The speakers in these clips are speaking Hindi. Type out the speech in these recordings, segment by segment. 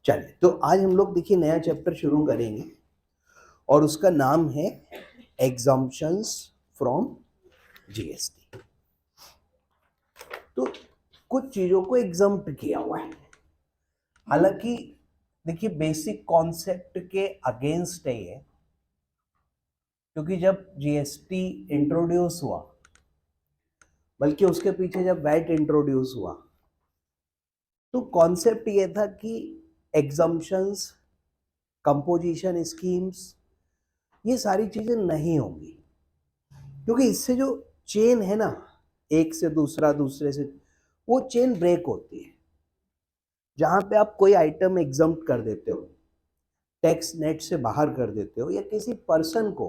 चलिए, तो आज हम लोग देखिए नया चैप्टर शुरू करेंगे और उसका नाम है एग्जम्पशंस फ्रॉम जीएसटी। तो कुछ चीजों को एग्जम्प्ट किया हुआ है, हालांकि देखिए बेसिक कॉन्सेप्ट के अगेंस्ट है ये, क्योंकि जब जीएसटी इंट्रोड्यूस हुआ, बल्कि उसके पीछे जब वैट इंट्रोड्यूस हुआ, तो कॉन्सेप्ट ये था कि एग्जम्पशंस, कंपोजिशन स्कीम्स, ये सारी चीजें नहीं होंगी, क्योंकि इससे जो चेन है ना, एक से दूसरा, दूसरे से, वो चेन ब्रेक होती है। जहां पे आप कोई आइटम एग्जम्प्ट कर देते हो, टैक्स नेट से बाहर कर देते हो, या किसी पर्सन को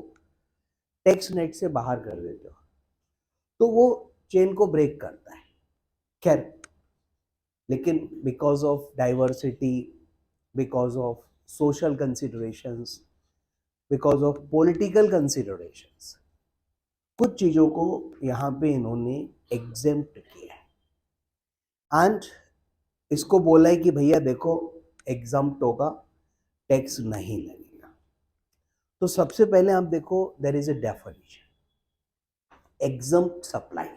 टैक्स नेट से बाहर कर देते हो, तो वो चेन को ब्रेक करता है। खैर, लेकिन because of diversity, because of social considerations, because of political considerations, कुछ चीजों को यहाँ पे इन्होंने एग्जेम्प्ट किया है एंड इसको बोला है कि भैया देखो एग्जम्प्ट होगा, टैक्स नहीं लगेगा। तो सबसे पहले आप देखो, there is a definition, exempt supply.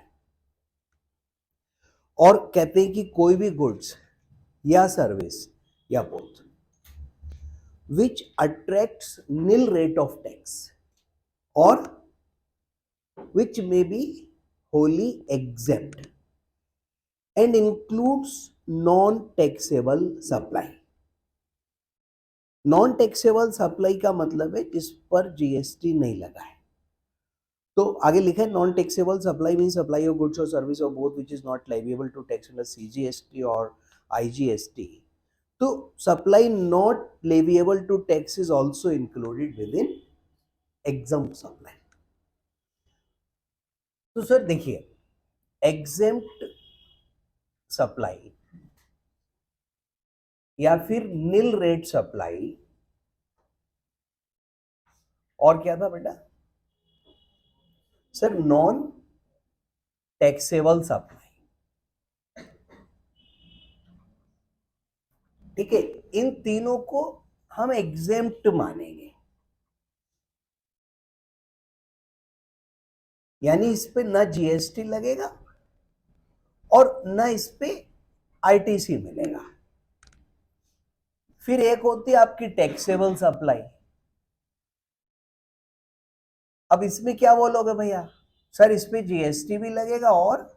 और कहते हैं कि कोई भी गुड्स या सर्विस या both which attracts nil rate of tax और which may be wholly exempt and includes non-taxable supply। Non taxable supply का मतलब है जिस पर जीएसटी नहीं लगा है। तो आगे लिखा है non taxable supply mean supply of goods और सर्विस और both which is not liable to tax under CGST और आईजीएसटी। तो supply not leviable to tax is also included within exempt supply. तो सर देखिए, एग्जेम्प्ट सप्लाई या फिर नील रेट सप्लाई, और क्या था बेटा सर, नॉन टैक्सेबल सप्लाई। ठीक है, इन तीनों को हम एग्जेम्प्ट मानेंगे, यानी इस पे ना जीएसटी लगेगा और ना इस पे आईटीसी मिलेगा। फिर एक होती है आपकी टैक्सेबल सप्लाई। अब इसमें क्या बोलोगे भैया, सर इस पे जीएसटी भी लगेगा और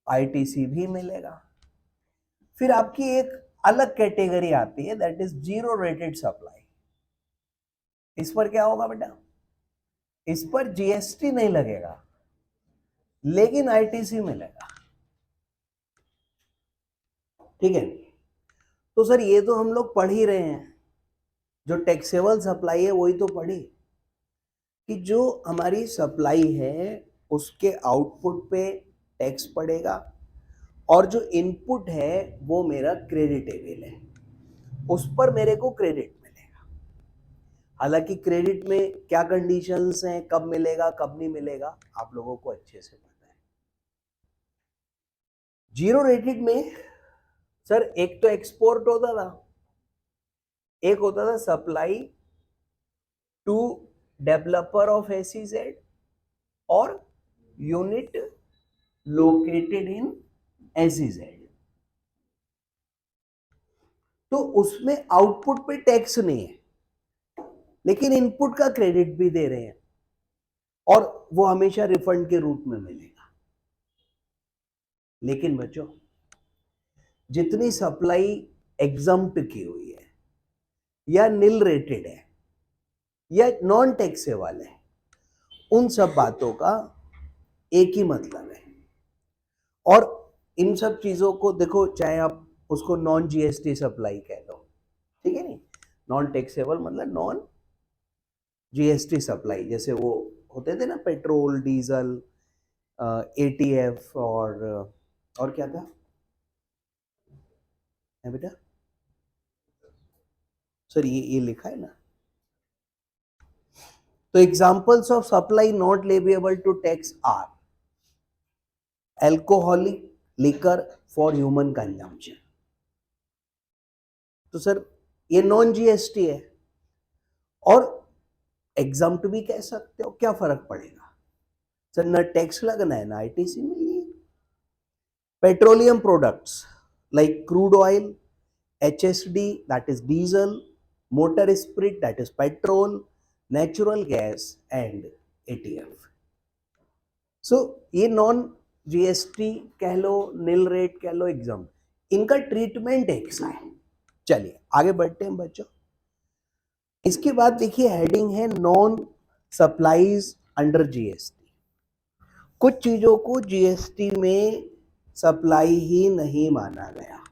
आईटीसी भी मिलेगा। फिर आपकी एक अलग कैटेगरी आती है, that is zero rated supply. इस पर क्या होगा बेटा, इस पर जीएसटी नहीं लगेगा लेकिन आईटीसी मिलेगा। ठीक है, तो सर ये तो हम लोग पढ़ ही रहे हैं, जो टैक्सेबल सप्लाई है वही तो पढ़ी, कि जो हमारी सप्लाई है उसके आउटपुट पे टैक्स पड़ेगा और जो इनपुट है वो मेरा क्रेडिटेबल है, उस पर मेरे को क्रेडिट मिलेगा। हालांकि क्रेडिट में क्या कंडीशंस हैं, कब मिलेगा कब नहीं मिलेगा, आप लोगों को अच्छे से पता है। जीरो रेटेड में सर एक तो एक्सपोर्ट होता था, एक होता था supply to developer of SEZ और यूनिट लोकेटेड इन एसईजेड। तो उसमें आउटपुट पे टैक्स नहीं है लेकिन इनपुट का क्रेडिट भी दे रहे हैं और वो हमेशा रिफंड के रूप में मिलेगा। लेकिन बच्चों, जितनी सप्लाई एग्जम्प्ट की हुई है या नील रेटेड है या नॉन टैक्सेबल है, उन सब बातों का एक ही मतलब है। और इन सब चीजों को देखो, चाहे आप उसको नॉन जीएसटी सप्लाई कह दो, ठीक है नहीं, नॉन टैक्सेबल मतलब नॉन जीएसटी सप्लाई, जैसे वो होते थे ना पेट्रोल, डीजल, एटीएफ और क्या था है बेटा सर, ये लिखा है ना। तो examples of supply not leviable to tax are alcoholic liquor for human consumption, तो सर ये नॉन जीएसटी है, और एग्जाम्प्ट भी कह सकते हो, क्या फर्क पड़ेगा सर? ना टैक्स लगना है ना आईटीसी मिलनी है। Petroleum products like crude oil, HSD that is diesel, motor spirit that is petrol, natural gas and ATF. So ये नॉन जीएसटी कह लो, नील रेट कह लो, एग्जाम, इनका ट्रीटमेंट एक सा है। चलिए आगे बढ़ते हैं बच्चों। इसके बाद देखिए हेडिंग है नॉन सप्लाईज अंडर जीएसटी। कुछ चीजों को जीएसटी में सप्लाई ही नहीं माना गया।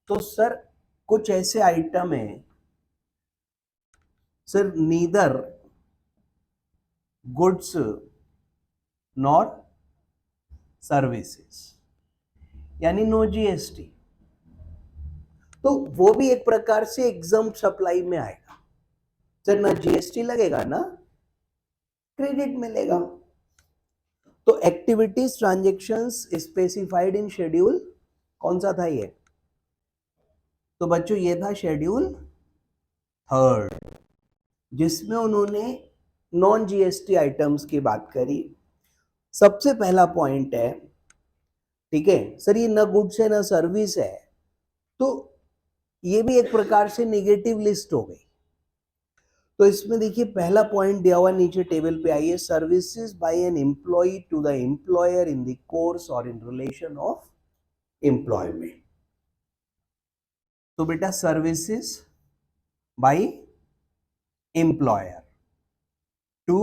तो सर कुछ ऐसे आइटम हैं sir, neither goods nor services, यानी नो जीएसटी, तो वो भी एक प्रकार से एग्जम्प्ट सप्लाई में आएगा सर। ना जीएसटी लगेगा ना क्रेडिट मिलेगा। तो activities transactions specified in schedule, कौन सा था ये? तो बच्चों ये था शेड्यूल 3, जिसमें उन्होंने नॉन जीएसटी आइटम्स की बात करी। सबसे पहला पॉइंट है, ठीक है सर, ये ना गुड्स है ना सर्विस है, तो ये भी एक प्रकार से नेगेटिव लिस्ट हो गई। तो इसमें देखिए पहला पॉइंट दिया हुआ नीचे टेबल पे, आइए, services by an employee to the employer in the course और इन रिलेशन ऑफ एम्प्लॉयमेंट। तो बेटा services by employer to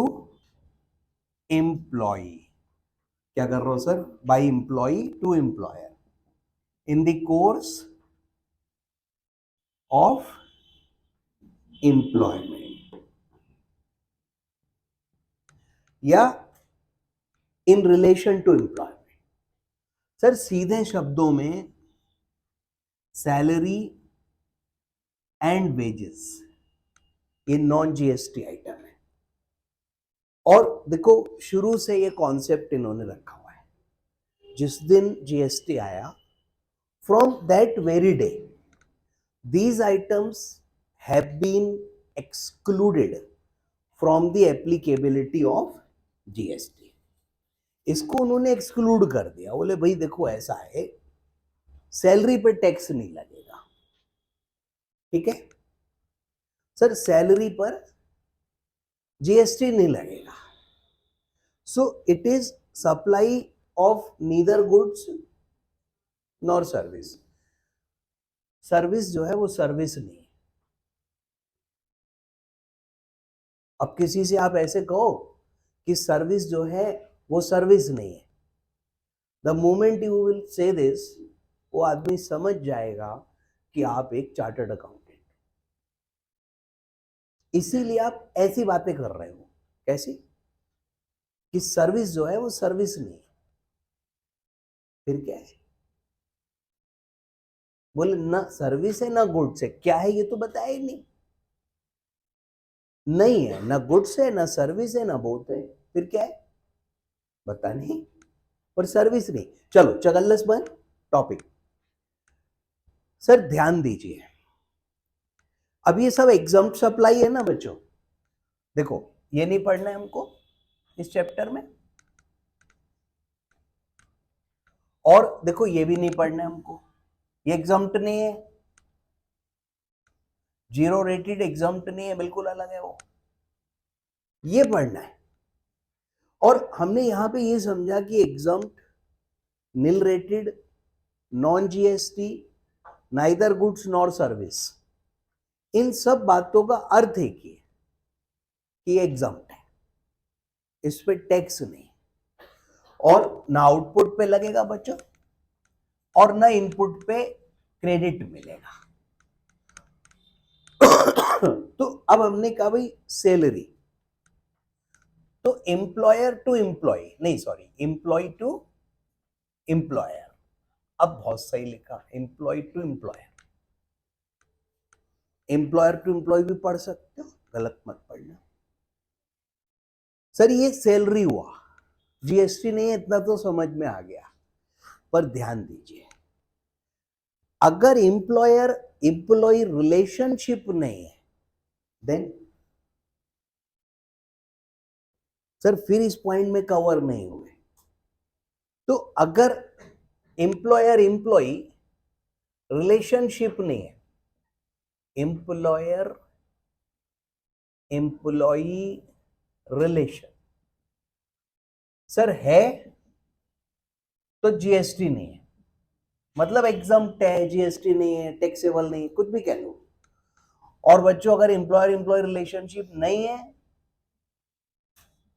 employee, क्या कर रहा हूं sir? By employee to employer in the course of employment, या in relation to employment. Sir सीधे शब्दों में सैलरी एंड वेजेस ये नॉन जीएसटी आइटम है। और देखो शुरू से ये कॉन्सेप्ट इन्होंने रखा हुआ है, जिस दिन जीएसटी आया, from that very day these items have been excluded from the applicability of GST। इसको उन्होंने एक्सक्लूड कर दिया, बोले भाई देखो ऐसा है, सैलरी पे टैक्स नहीं लगेगा, ठीक है सर, सैलरी पर जीएसटी नहीं लगेगा। So it is supply of neither goods nor service. Service जो है वो सर्विस नहीं है। अब किसी से आप ऐसे कहो कि सर्विस जो है वो सर्विस नहीं है, the moment you will say this, वो आदमी समझ जाएगा कि आप एक चार्टर्ड अकाउंटेंट, इसीलिए आप ऐसी बातें कर रहे हो। कैसी? कि सर्विस जो है वो सर्विस नहीं है। फिर क्या है? बोले ना सर्विस है ना गुड्स है, क्या है ये तो बताया ही नहीं। नहीं है, ना गुड्स है ना सर्विस है ना बोथ है, फिर क्या है? बता नहीं, पर सर्विस नहीं। चलो चगल्लस बन टॉपिक। सर ध्यान दीजिए, अब ये सब एग्जम्प्ट सप्लाई है ना बच्चों, देखो ये नहीं पढ़ना है हमको इस चैप्टर में, और देखो ये भी नहीं पढ़ना है हमको, ये एग्जम्प्ट नहीं है, जीरो रेटेड एग्जम्प्ट नहीं है, बिल्कुल अलग है वो, ये पढ़ना है। और हमने यहां पे ये समझा कि exempt, nil rated, non GST, neither goods nor service, इन सब बातों का अर्थ एक ही है कि एग्जम्प्ट है, इस पे टैक्स नहीं, और ना आउटपुट पे लगेगा बच्चों, और ना इनपुट पे क्रेडिट मिलेगा। तो अब हमने कहा भाई सैलरी, तो एम्प्लॉयर टू एम्प्लॉय, नहीं सॉरी, एम्प्लॉय टू एम्प्लॉयर, अब बहुत सही लिखा, employee to employer, employer to employee भी पढ़ सकते हो, गलत मत पढ़ना। सर ये सैलरी हुआ, जीएसटी नहीं है, इतना तो समझ में आ गया, पर ध्यान दीजिए अगर एम्प्लॉयर एम्प्लॉय रिलेशनशिप नहीं है देन सर फिर इस पॉइंट में कवर नहीं हुए। तो अगर एम्प्लॉयर एम्प्लॉय रिलेशनशिप नहीं है, एम्प्लॉयर एम्प्लॉय रिलेशन सर है तो जीएसटी नहीं है, मतलब एग्जम्प्ट है, जीएसटी नहीं है, टैक्सेबल नहीं है, कुछ भी कह लो। और बच्चों अगर एम्प्लॉयर एम्प्लॉय रिलेशनशिप नहीं है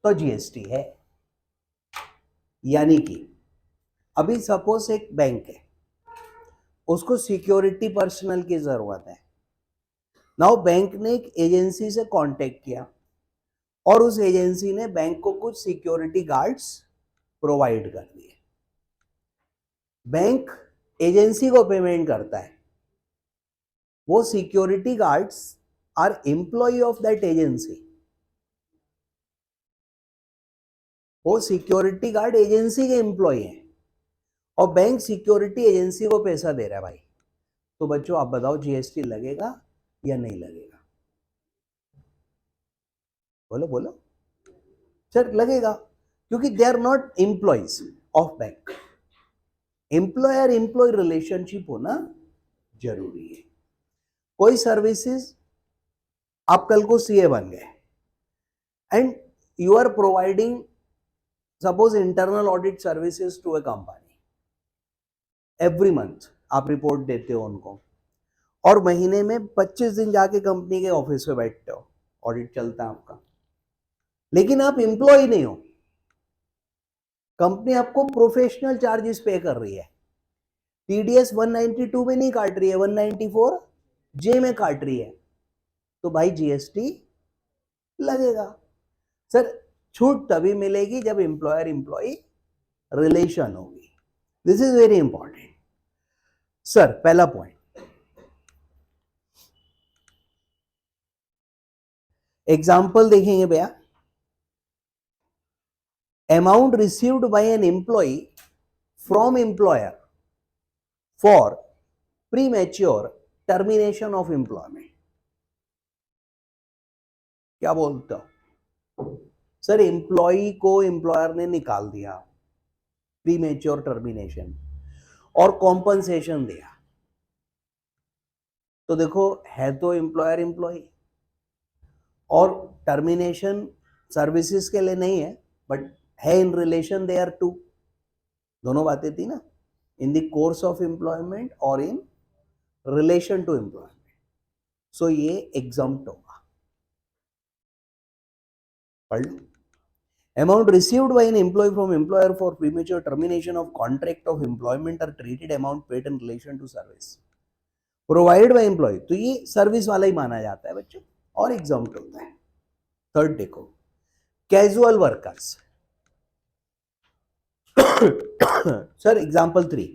तो जीएसटी है। यानी कि अभी सपोज एक बैंक है, उसको सिक्योरिटी पर्सनल की जरूरत है। नाउ बैंक ने एक एजेंसी से कांटेक्ट किया और उस एजेंसी ने बैंक को कुछ सिक्योरिटी गार्ड्स प्रोवाइड कर दिए। बैंक एजेंसी को पेमेंट करता है, वो security guards are employee of that agency. वो सिक्योरिटी गार्ड एजेंसी के एम्प्लॉय हैं और बैंक सिक्योरिटी एजेंसी को पैसा दे रहा है भाई। तो बच्चों आप बताओ जीएसटी लगेगा या नहीं लगेगा? बोलो बोलो। सर लगेगा, क्योंकि they are not employees of bank. Employer employee relationship होना जरूरी है। कोई सर्विसेज, आप कल को सीए बन गए and you are providing suppose internal audit services to a company, every month आप रिपोर्ट देते हो उनको और महीने में 25 दिन जाके कंपनी के ऑफिस में बैठते हो, ऑडिट चलता है आपका, लेकिन आप एम्प्लॉय नहीं हो। कंपनी आपको प्रोफेशनल चार्जेस पे कर रही है, टीडीएस 192 में नहीं काट रही है, 194 जे में काट रही है, तो भाई जीएसटी लगेगा। सर छूट तभी मिलेगी जब एम्प्लॉयर एम्प्लॉय रिलेशन होगी। This is very important. Sir पहला पॉइंट, एग्जाम्पल देखेंगे भैया। Amount received by an employee from employer for premature termination of employment. क्या बोलते हो सर? एम्प्लॉय को एम्प्लॉयर ने निकाल दिया, प्रीमैच्योर टर्मिनेशन, और कॉम्पनसेशन दिया। तो देखो है तो एम्प्लॉयर एम्प्लॉय, और टर्मिनेशन सर्विसेज के लिए नहीं है बट है in relation they are to. दोनों बातें थी ना, in the course of employment और in relation to employment. So ये एग्जम्प्ट होगा, पढ़ लो। Amount received by an employee from employer for premature termination of contract of employment are treated amount paid in relation to service provided by employee। तो ये सर्विस वाला ही माना जाता है बच्चों, और एग्जम्प्ट होता है। थर्ड देखो, casual workers. Sir example 3,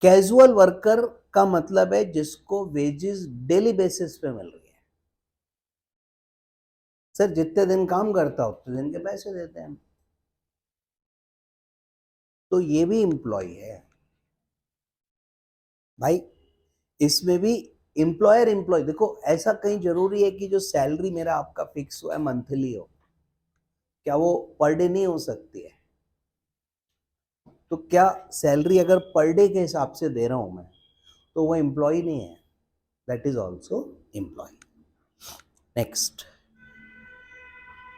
casual worker का मतलब है जिसको वेजेस डेली बेसिस पे मिल रही है। सर जितने दिन काम करता उतने दिन के पैसे देते हैं, तो ये भी एम्प्लॉय है भाई। इसमें भी एम्प्लॉयर एम्प्लॉय, देखो ऐसा कहीं जरूरी है कि जो सैलरी मेरा आपका फिक्स हुआ है मंथली हो, क्या वो पर डे नहीं हो सकती है? तो क्या सैलरी अगर पर डे के हिसाब से दे रहा हूं मैं, तो वो एम्प्लॉय नहीं है, that is also employee. Next,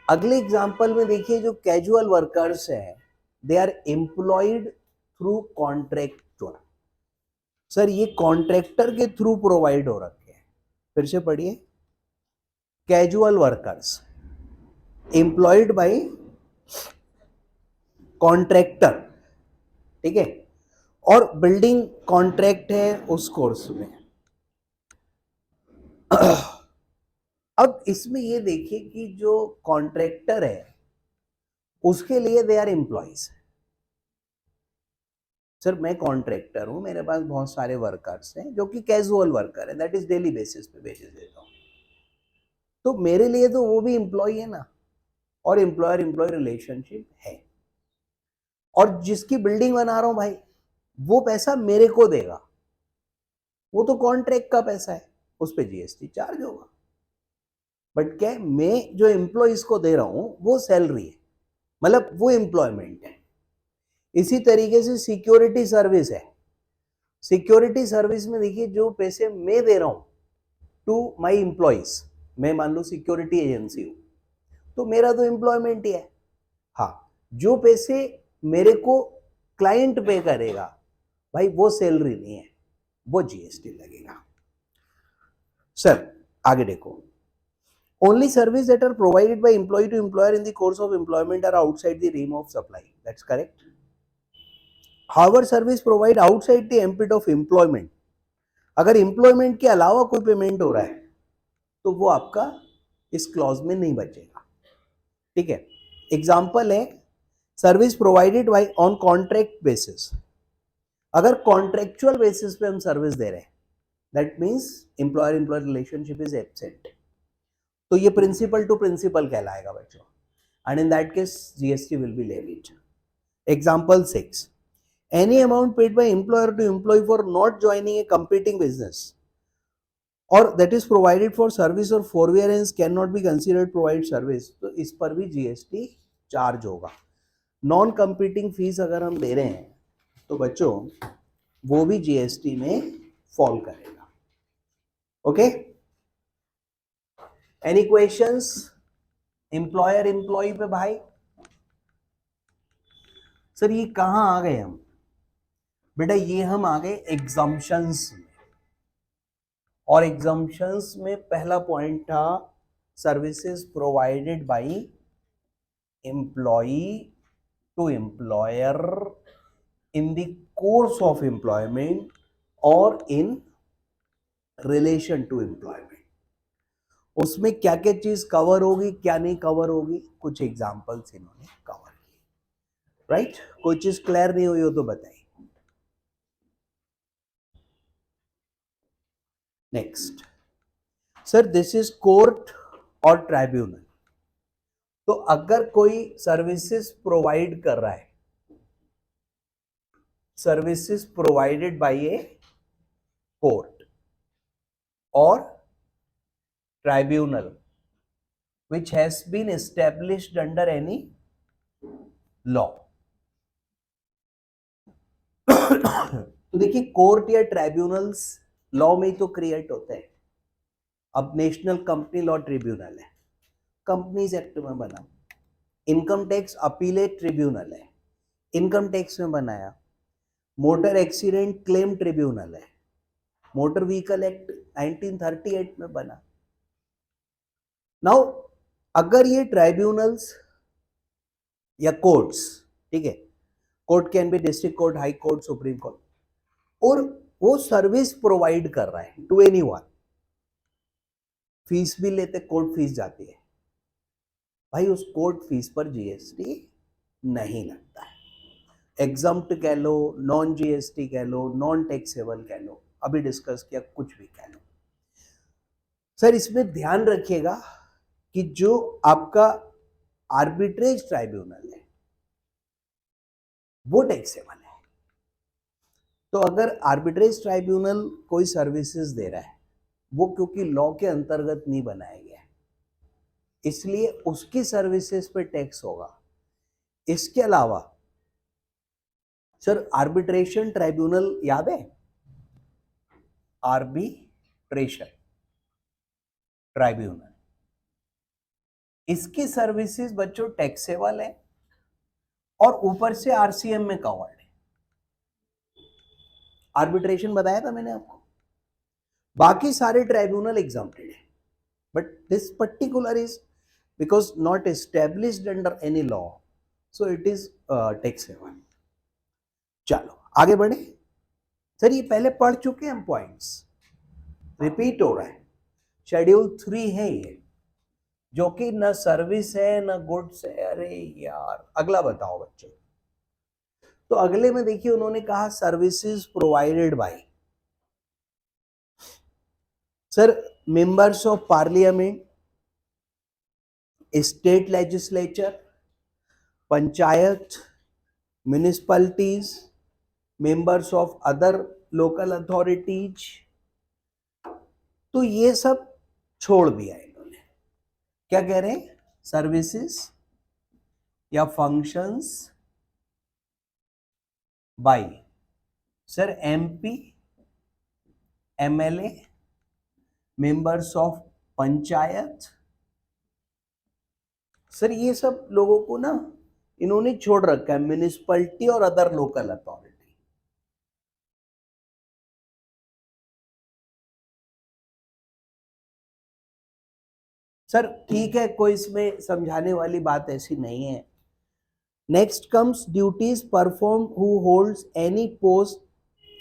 अगले एग्जाम्पल में देखिए, जो कैजुअल वर्कर्स है they are employed through contractor. Sir ये कॉन्ट्रैक्टर के थ्रू प्रोवाइड हो रखे हैं। फिर से पढ़िए, casual workers employed by contractor, ठीक है, और बिल्डिंग कॉन्ट्रैक्ट है उस कोर्स में। अब इसमें ये देखिए कि जो कॉन्ट्रैक्टर है उसके लिए दे आर एम्प्लॉयज। सर मैं कॉन्ट्रैक्टर हूं, मेरे पास बहुत सारे वर्कर्स हैं जो कि कैजुअल वर्कर है, दैट इज डेली बेसिस पे वेजेस देता हूं, तो मेरे लिए तो वो भी एम्प्लॉय है ना, और एम्प्लॉयर एम्प्लॉय रिलेशनशिप है। और जिसकी बिल्डिंग बना रहा हूं भाई वो पैसा मेरे को देगा, वो तो कॉन्ट्रैक्ट का पैसा है, उस पर जीएसटी चार्ज होगा। बट क्या है, मैं जो एम्प्लॉइज को दे रहा हूं वो सैलरी है, मतलब वो एम्प्लॉयमेंट है। इसी तरीके से सिक्योरिटी सर्विस है। सिक्योरिटी सर्विस में देखिए जो पैसे मैं दे रहा हूं टू माय एम्प्लॉइज, मैं मान लो सिक्योरिटी एजेंसी हूं, तो मेरा तो एम्प्लॉयमेंट ही है। हाँ, जो पैसे मेरे को क्लाइंट पे करेगा भाई वो सैलरी नहीं है, वो जीएसटी लगेगा। सर आगे देखो, only service that are provided by employee to employer in the course of employment are outside the realm of supply. That's correct. However, service provided outside the ambit of employment, अगर employment के अलावा कोई पेमेंट हो रहा है तो वो आपका इस क्लॉज में नहीं बचेगा। ठीक है, एग्जाम्पल है service provided by on contract basis. अगर कॉन्ट्रेक्चुअल बेसिस पे हम सर्विस दे रहे हैं, that means employer employer relationship is absent, तो ये प्रिंसिपल टू प्रिंसिपल कहलाएगा बच्चों, and in that case GST will be levied. Example 6, any amount paid by employer to employee for not joining a competing business or that is provided for service or forbearance cannot be considered provide service, तो इस पर भी जीएसटी चार्ज होगा। नॉन कंपीटिंग फीस अगर हम दे रहे हैं तो बच्चों वो भी जीएसटी में फॉल करेगा। Okay, any questions employer employee पे भाई? सर ये कहां आ गए हम? बेटा ये हम आ गए एग्जम्पशंस में, और एग्जम्पशंस में पहला पॉइंट था services provided by employee to employer in the course of employment और इन रिलेशन टू एम्प्लॉयमेंट। उसमें क्या क्या चीज कवर होगी क्या नहीं कवर होगी, कुछ एग्जांपल्स इन्होंने कवर किए। राइट, कोई चीज क्लियर नहीं हुई हो तो बताइए। Next sir, this is court और ट्राइब्यूनल। तो अगर कोई सर्विसेज प्रोवाइड कर रहा है, services provided bye a court और tribunal which has been established under any law, तो देखिए कोर्ट या ट्राइब्यूनल्स लॉ में ही तो क्रिएट होते हैं। अब नेशनल कंपनी लॉ ट्रिब्यूनल है, कंपनीज एक्ट में बना। इनकम टैक्स अपीलेट ट्रिब्यूनल है, इनकम टैक्स में बनाया। मोटर एक्सीडेंट क्लेम ट्रिब्यूनल है, मोटर व्हीकल एक्ट 1938 में बना। नाउ अगर ये ट्राइब्यूनल्स या कोर्ट्स, ठीक है, court can be district court, high court, supreme court, और वो सर्विस प्रोवाइड कर रहा है टू एनीवन, फीस भी लेते, कोर्ट फीस जाती है भाई, उस कोर्ट फीस पर जीएसटी नहीं लगता है। एग्जम्प्ट कह लो, नॉन जीएसटी कह लो, नॉन टैक्सेबल कह लो, अभी डिस्कस किया, कुछ भी कह लो। सर इसमें ध्यान रखिएगा कि जो आपका आर्बिट्रेज ट्राइब्यूनल है वो टैक्सेबल है। तो अगर आर्बिट्रेज ट्राइब्यूनल कोई सर्विसेज दे रहा है, वो क्योंकि लॉ के अंतर्गत नहीं बनाया गया है, इसलिए उसकी सर्विसेज पे टैक्स होगा। इसके अलावा सर आर्बिट्रेशन ट्राइब्यूनल याद है, आर्बिट्रेशन ट्राइब्यूनल, इसकी सर्विसेज बच्चों टैक्सेबल है और ऊपर से आरसीएम में कवर्ड है। आर्बिट्रेशन बताया था मैंने आपको, बाकी सारे ट्राइब्यूनल एग्जम्प्टेड है, but this particular is because not established under any law, so it is taxable. चलो आगे बढ़े। सर ये पहले पढ़ चुके हैं हम पॉइंट्स, रिपीट हो रहा है। शेड्यूल 3 है ये, जो कि न सर्विस है न गुड्स है। अरे यार अगला बताओ बच्चों। तो अगले में देखिए उन्होंने कहा services provided bye sir members of parliament, state legislature, panchayat, municipalities, members of other local authorities, तो ये सब छोड़ दिया इन्होंने। क्या कह रहे हैं? सर्विसेज या functions by sir MP, MLA, members of panchayat. Sir ये सब लोगों को ना इन्होंने छोड़ रखा है, म्युनिसिपैलिटी और अदर लोकल अथॉरिटी। सर ठीक है, कोई इसमें समझाने वाली बात ऐसी नहीं है। Next comes duties perform who holds any post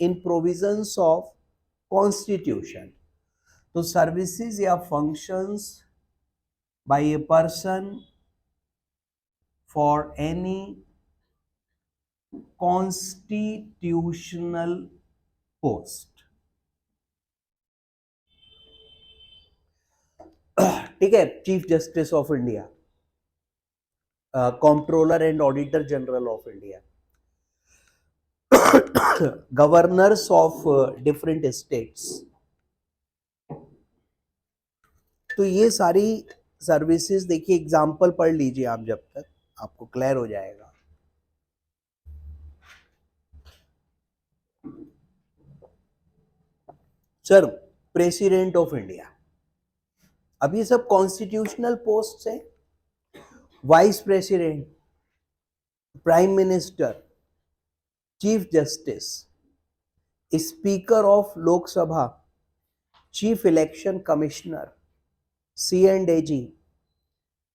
in provisions of constitution. तो सर्विसेज या functions by a person for any constitutional post. ठीक है, chief justice of India, controller and auditor general of India, governors of different states. तो ये सारी सर्विसेज देखिए, एग्जांपल पढ़ लीजिए आप, जब तक आपको क्लियर हो जाएगा। सर प्रेसिडेंट ऑफ इंडिया, अब ये सब कॉन्स्टिट्यूशनल पोस्ट है। Vice president, prime minister, chief justice, speaker of Lok Sabha, chief election commissioner, C&AG,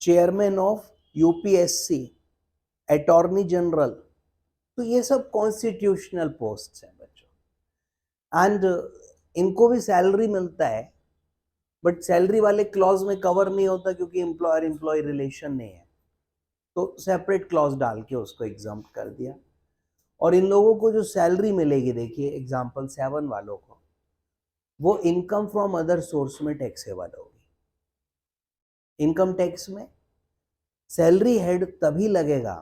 chairman of UPSC, attorney general. तो ये सब कॉन्स्टिट्यूशनल पोस्ट हैं बच्चों, एंड इनको भी सैलरी मिलता है, बट सैलरी वाले क्लॉज में कवर नहीं होता क्योंकि एम्प्लॉयर एम्प्लॉय रिलेशन नहीं है, तो सेपरेट क्लॉज डाल के उसको एग्जाम्प्ट कर दिया। और इन लोगों को जो सैलरी मिलेगी, देखिए एग्जाम्पल 7 वालों को, वो इनकम फ्रॉम अदर सोर्स में टैक्सेबल होगी। इनकम टैक्स में सैलरी हेड तभी लगेगा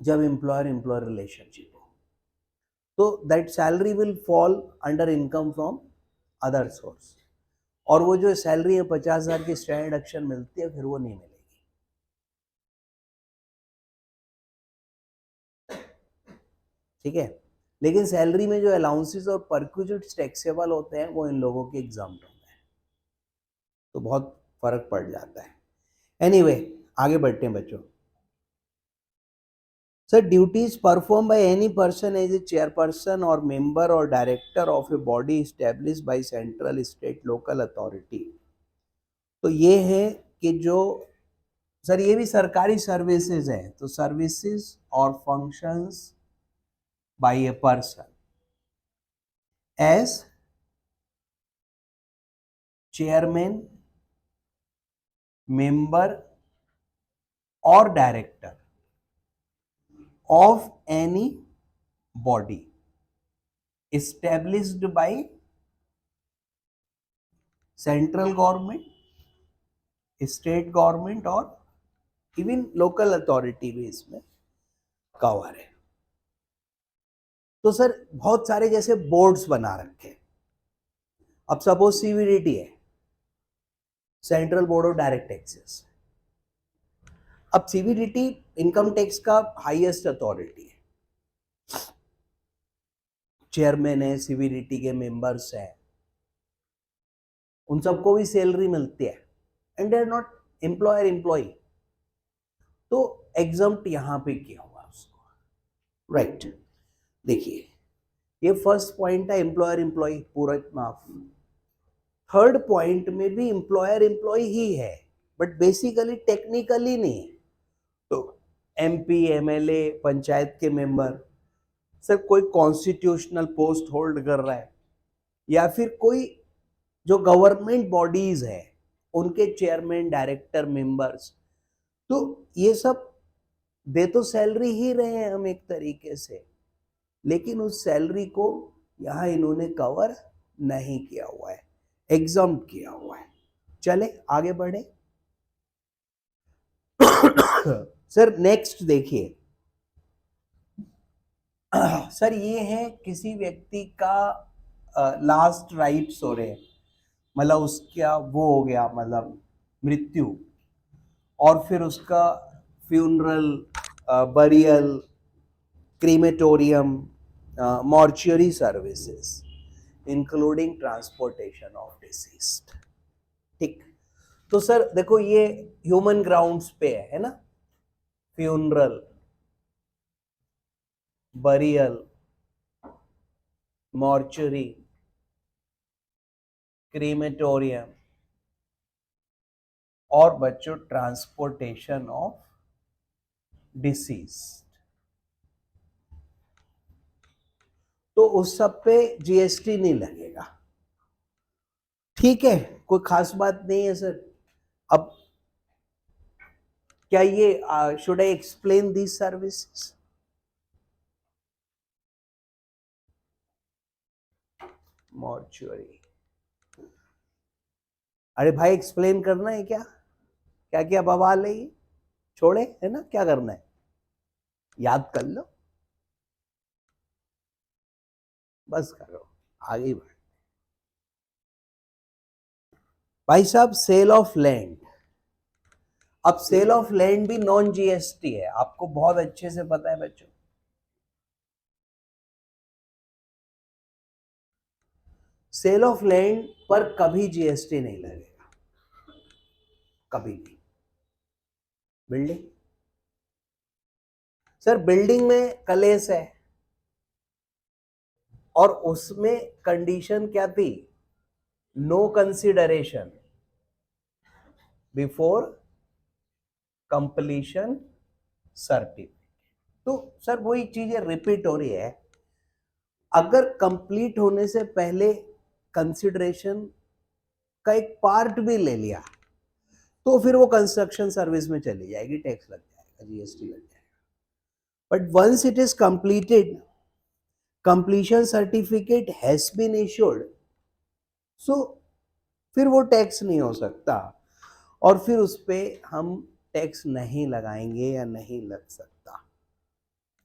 जब एम्प्लॉयर एम्प्लॉयर रिलेशनशिप हो, तो that salary will fall under income from other source. और वो जो सैलरी है 50,000 की स्टैंडर्ड डिडक्शन मिलती है, फिर वो नहीं मिलेगी। ठीक है, लेकिन सैलरी में जो अलाउंसेस और परक्विजिट्स टैक्सेबल होते हैं वो इन लोगों के एग्जाम्प्ट होते हैं, तो बहुत फर्क पड़ जाता है। एनीवे, आगे बढ़ते हैं बच्चों। Sir duties perform by any person as a chairperson और मेंबर और director of a body establish by central, state, local authority. तो ये है कि जो सर ये भी सरकारी सर्विसेज है, तो सर्विसेज और functions by a person as chairman, member और director of any body established by central government, state government और even local authority भी इसमें कवर है। तो सर बहुत सारे जैसे बोर्ड्स बना रखे, अब सपोज सीबीडीटी है, central board of direct taxes. अब सीबीडीटी इनकम टैक्स का हाईएस्ट अथॉरिटी है, चेयरमैन है, सीबीडीटी के मेंबर्स हैं, उन सबको भी सैलरी मिलती है, and they are not employer employee, तो एग्जम्प्ट यहां पे किया हुआ उसको, राइट। देखिए ये फर्स्ट पॉइंट है, एम्प्लॉयर एम्प्लॉय पूरा माफ। थर्ड पॉइंट में भी एम्प्लॉयर एम्प्लॉय ही है, बट बेसिकली टेक्निकली नहीं। तो एमपी, एमएलए, पंचायत के मेंबर, सर कोई कॉन्स्टिट्यूशनल पोस्ट होल्ड कर रहा है, या फिर कोई जो गवर्नमेंट बॉडीज है उनके चेयरमैन, डायरेक्टर, मेंबर्स, तो ये सब दे तो सैलरी ही रहे हैं हम एक तरीके से, लेकिन उस सैलरी को यहां इन्होंने कवर नहीं किया हुआ है, एग्जम्प्ट किया हुआ है। चले आगे बढ़े। सर नेक्स्ट देखिए, सर ये है किसी व्यक्ति का लास्ट राइट्स हो रहे हैं, मतलब उसका वो हो गया, मतलब मृत्यु, और फिर उसका funeral, burial, crematorium, mortuary services including transportation of deceased. ठीक, तो सर देखो ये ह्यूमन ग्राउंड्स पे है ना, फ्यूनरल, बरियल, मॉर्चुरी, क्रीमेटोरियम और बच्चों ट्रांसपोर्टेशन ऑफ डिसीज। तो उस सब पे जीएसटी नहीं लगेगा। ठीक है, कोई खास बात नहीं है सर। अब क्या ये should I explain these services? Mortuary, अरे भाई एक्सप्लेन करना है क्या? क्या क्या बवाल है ये? छोड़े, है ना, क्या करना है, याद कर लो, बस करो, आगे बढ़। भाई साहब, सेल ऑफ लैंड। अब सेल ऑफ लैंड भी नॉन जीएसटी है, आपको बहुत अच्छे से पता है बच्चों। सेल ऑफ लैंड पर कभी जीएसटी नहीं लगेगा, कभी भी। बिल्डिंग, सर बिल्डिंग में कलेश है, और उसमें कंडीशन क्या थी? No consideration before completion certificate. तो सर वही चीजें रिपीट हो रही है। अगर कंप्लीट होने से पहले कंसिडरेशन का एक पार्ट भी ले लिया तो फिर वो कंस्ट्रक्शन सर्विस में चली जाएगी, टैक्स लग जाएगा, जीएसटी लग जाएगा। But once it is completed, completion certificate has been issued, so फिर वो टैक्स नहीं हो सकता, और फिर उस पर हम टैक्स नहीं लगाएंगे या नहीं लग सकता।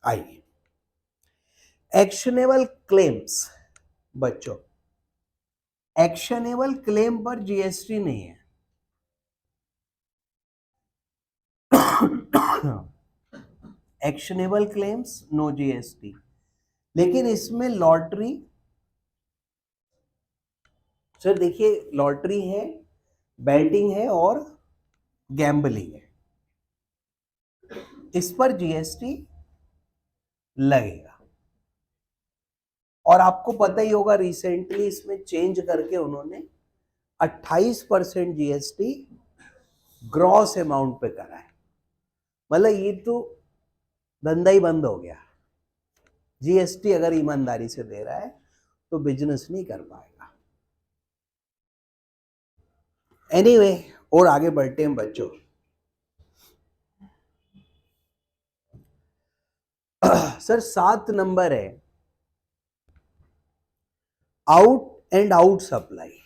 आइए, एक्शनेबल क्लेम्स। बच्चों, एक्शनेबल क्लेम पर जीएसटी नहीं है। एक्शनेबल क्लेम्स नो जीएसटी, लेकिन इसमें लॉटरी, सर देखिए लॉटरी है, बैटिंग है और गैम्बलिंग है, इस पर जीएसटी लगेगा। और आपको पता ही होगा रिसेंटली इसमें चेंज करके उन्होंने 28% जीएसटी ग्रॉस अमाउंट पे करा है। मतलब ये तो धंधा ही बंद हो गया। जीएसटी अगर ईमानदारी से दे रहा है तो बिजनेस नहीं कर पाएगा। एनीवे, और आगे बढ़ते हैं बच्चों। सर 7 नंबर है out and out supply,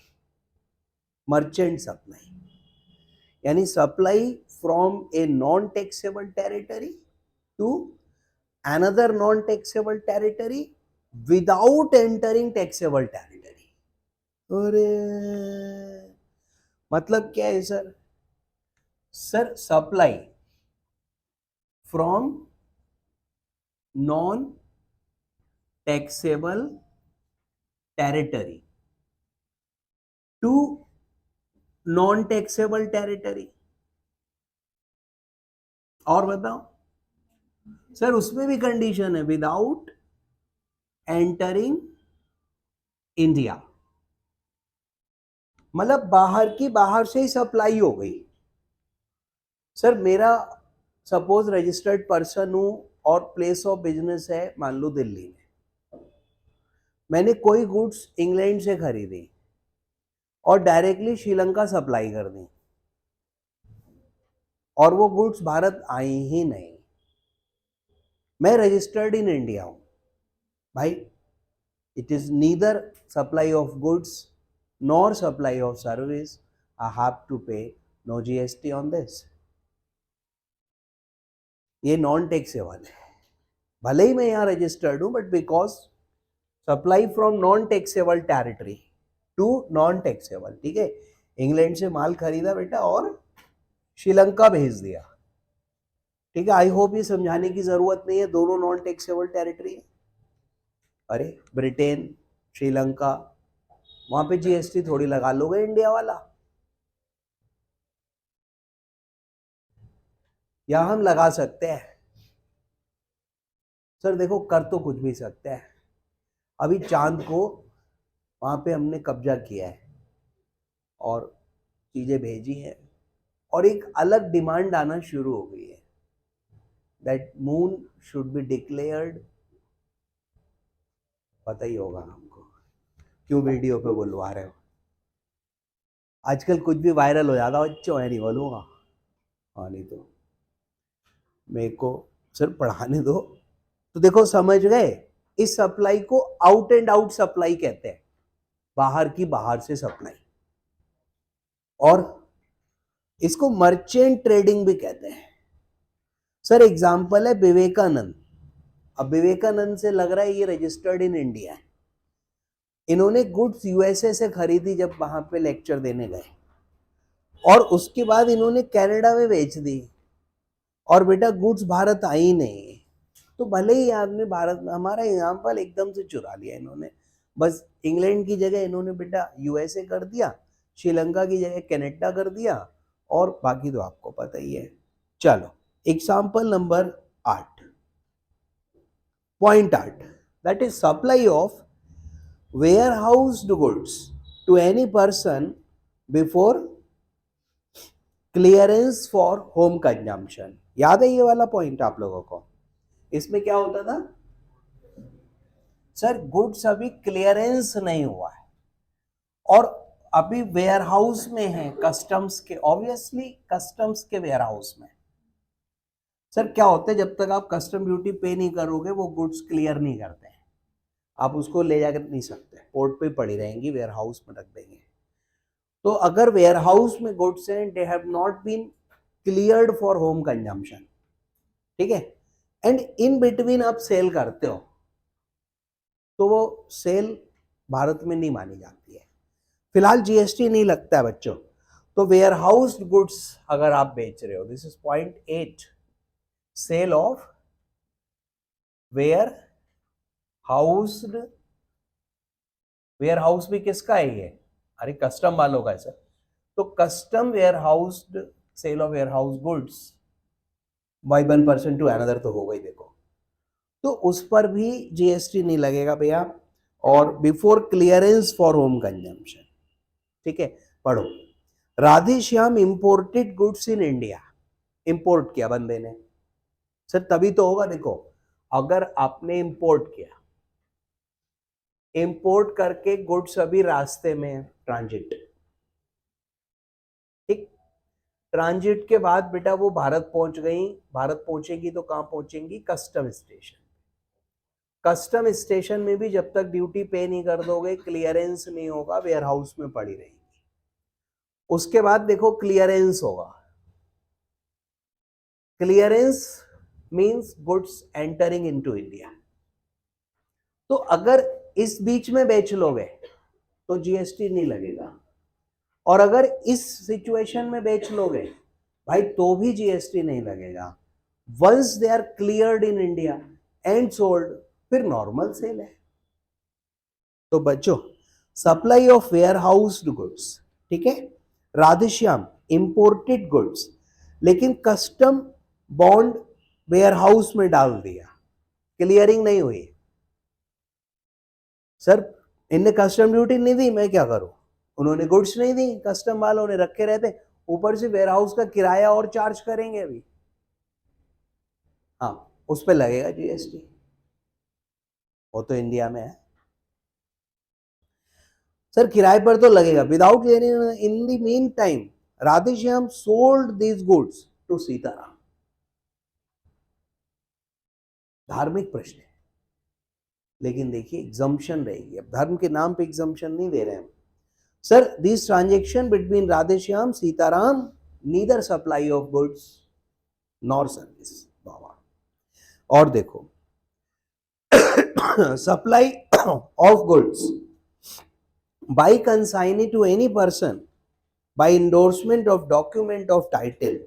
merchant supply, यानी supply from a non taxable territory to another non taxable territory without entering taxable territory। अरे मतलब क्या है sir? Sir supply from non taxable territory to non taxable territory. और बताओ सर, उसमें भी कंडीशन है, विदाउट एंटरिंग इंडिया, मतलब बाहर से ही सप्लाई हो गई। सर मेरा सपोज रजिस्टर्ड पर्सन हूं और प्लेस ऑफ बिजनेस है मान लो दिल्ली में, मैंने कोई गुड्स इंग्लैंड से खरीदी और डायरेक्टली श्रीलंका सप्लाई कर दी, और वो गुड्स भारत आई ही नहीं, मैं रजिस्टर्ड इन इंडिया हूं भाई, it is neither supply of goods nor supply of service, I have to pay no GST on this. ये नॉन टैक्सेबल है, भले ही मैं यहाँ रजिस्टर्ड हूँ, but because supply from non taxable territory to non taxable, ठीक है, इंग्लैंड से माल खरीदा बेटा और श्रीलंका भेज दिया, ठीक है। आई होप ये समझाने की जरूरत नहीं है, दोनों नॉन टैक्सेबल टेरिटरी है। अरे ब्रिटेन, श्रीलंका, वहां पे जीएसटी थोड़ी लगा लोगे इंडिया वाला, या हम लगा सकते हैं? सर देखो, कर तो कुछ भी सकते हैं। अभी चांद को वहां पे हमने कब्जा किया है और चीजें भेजी है, और एक अलग डिमांड आना शुरू हो गई है that moon should be declared. पता ही होगा हमको, क्यों वीडियो पे बुलवा रहे हो? आजकल कुछ भी वायरल हो जाता है, बच्चों है नहीं बोलूँगा। हाँ नहीं तो मेरे को सिर्फ पढ़ाने दो। तो देखो समझ गए, इस सप्लाई को आउट एंड आउट सप्लाई कहते हैं, बाहर की बाहर से सप्लाई, और इसको मर्चेंट ट्रेडिंग भी कहते हैं। सर एग्जांपल है विवेकानंद। अब विवेकानंद से लग रहा है ये रजिस्टर्ड इन इंडिया है। इन्होंने गुड्स यूएसए से खरीदी जब वहां पे लेक्चर देने गए, और उसके बाद इन्होंने कनाडा में बेच दी, और बेटा गुड्स भारत आई नहीं। तो भले ही आदमी भारत में, हमारा एग्जाम्पल एकदम से चुरा लिया इन्होंने। बस इंग्लैंड की जगह इन्होंने बेटा यूएसए कर दिया, श्रीलंका की जगह कनाडा कर दिया, और बाकी तो आपको पता ही है। चलो example number 8, point 8, that is supply of warehoused goods to any person before clearance for home consumption। याद है ये वाला पॉइंट आप लोगों को? इसमें क्या होता था सर, गुड्स अभी क्लियरेंस नहीं हुआ है और अभी वेयर हाउस में है, कस्टम्स के, ऑब्वियसली कस्टम्स के वेयर हाउस में। सर क्या होता है, जब तक आप कस्टम ड्यूटी पे नहीं करोगे वो गुड्स क्लियर नहीं करते हैं, आप उसको ले जाकर नहीं सकते, पोर्ट पे पड़ी रहेंगी, वेयर हाउस में रख देंगे। तो अगर वेयर हाउस में गुड्स हैं, they have not been cleared for home consumption, ठीक है, एंड इन बिटवीन आप सेल करते हो, तो वो सेल भारत में नहीं मानी जाती है। फिलहाल जीएसटी नहीं लगता है बच्चों। तो वेयर हाउस गुड्स अगर आप बेच रहे हो, this is point 8, sale of warehoused. Warehouse भी किसका है ये? अरे कस्टम वालों का है सर। तो custom warehoused, sale of warehouse goods by 1% to another, तो हो गई देखो। तो उस पर भी जीएसटी नहीं लगेगा भैया, और before clearance for home consumption, ठीक है। पढ़ो, Radheshyam imported goods in India, import किया बंदे ने। सर तभी तो होगा, देखो अगर आपने इंपोर्ट किया, इंपोर्ट करके गुड्स अभी रास्ते में, ट्रांजिट, ठीक, ट्रांजिट के बाद बेटा वो भारत पहुंच गई, भारत पहुंचेगी तो कहां पहुंचेंगी? Custom station. कस्टम स्टेशन में भी जब तक ड्यूटी पे नहीं कर दोगे, क्लियरेंस नहीं होगा, वेयर हाउस में पड़ी रहेगी। उसके बाद देखो क्लियरेंस होगा। Clearance means goods entering into India. तो अगर इस बीच में बेच लोगे तो जीएसटी नहीं लगेगा, और अगर इस सिचुएशन में बेच लोगे भाई तो भी जीएसटी नहीं लगेगा। Once they are cleared in India and sold, फिर नॉर्मल सेल है। तो बच्चों, supply of warehoused goods, ठीक है, राधेश्याम इंपोर्टेड गुड्स, लेकिन कस्टम बॉन्ड वेयर हाउस में डाल दिया, क्लियरिंग नहीं हुई। सर इनने कस्टम ड्यूटी नहीं दी, मैं क्या करूं? उन्होंने गुड्स नहीं दी, कस्टम वालों ने रखे रहते, ऊपर से वेयर हाउस का किराया और चार्ज करेंगे अभी, हाँ उस पर लगेगा जीएसटी, वो तो इंडिया में है। सर किराए पर तो लगेगा, without in the meantime Radheshyam sold these goods to Sitaram. धार्मिक प्रश्न है, लेकिन देखिए एग्जम्पशन रहेगी, अब धर्म के नाम पे एग्जम्पशन नहीं दे रहे हैं। Sir this transaction between Radheshyam Sitaram neither supply of goods nor service. और देखो supply of goods by consignee to any person by endorsement of document of title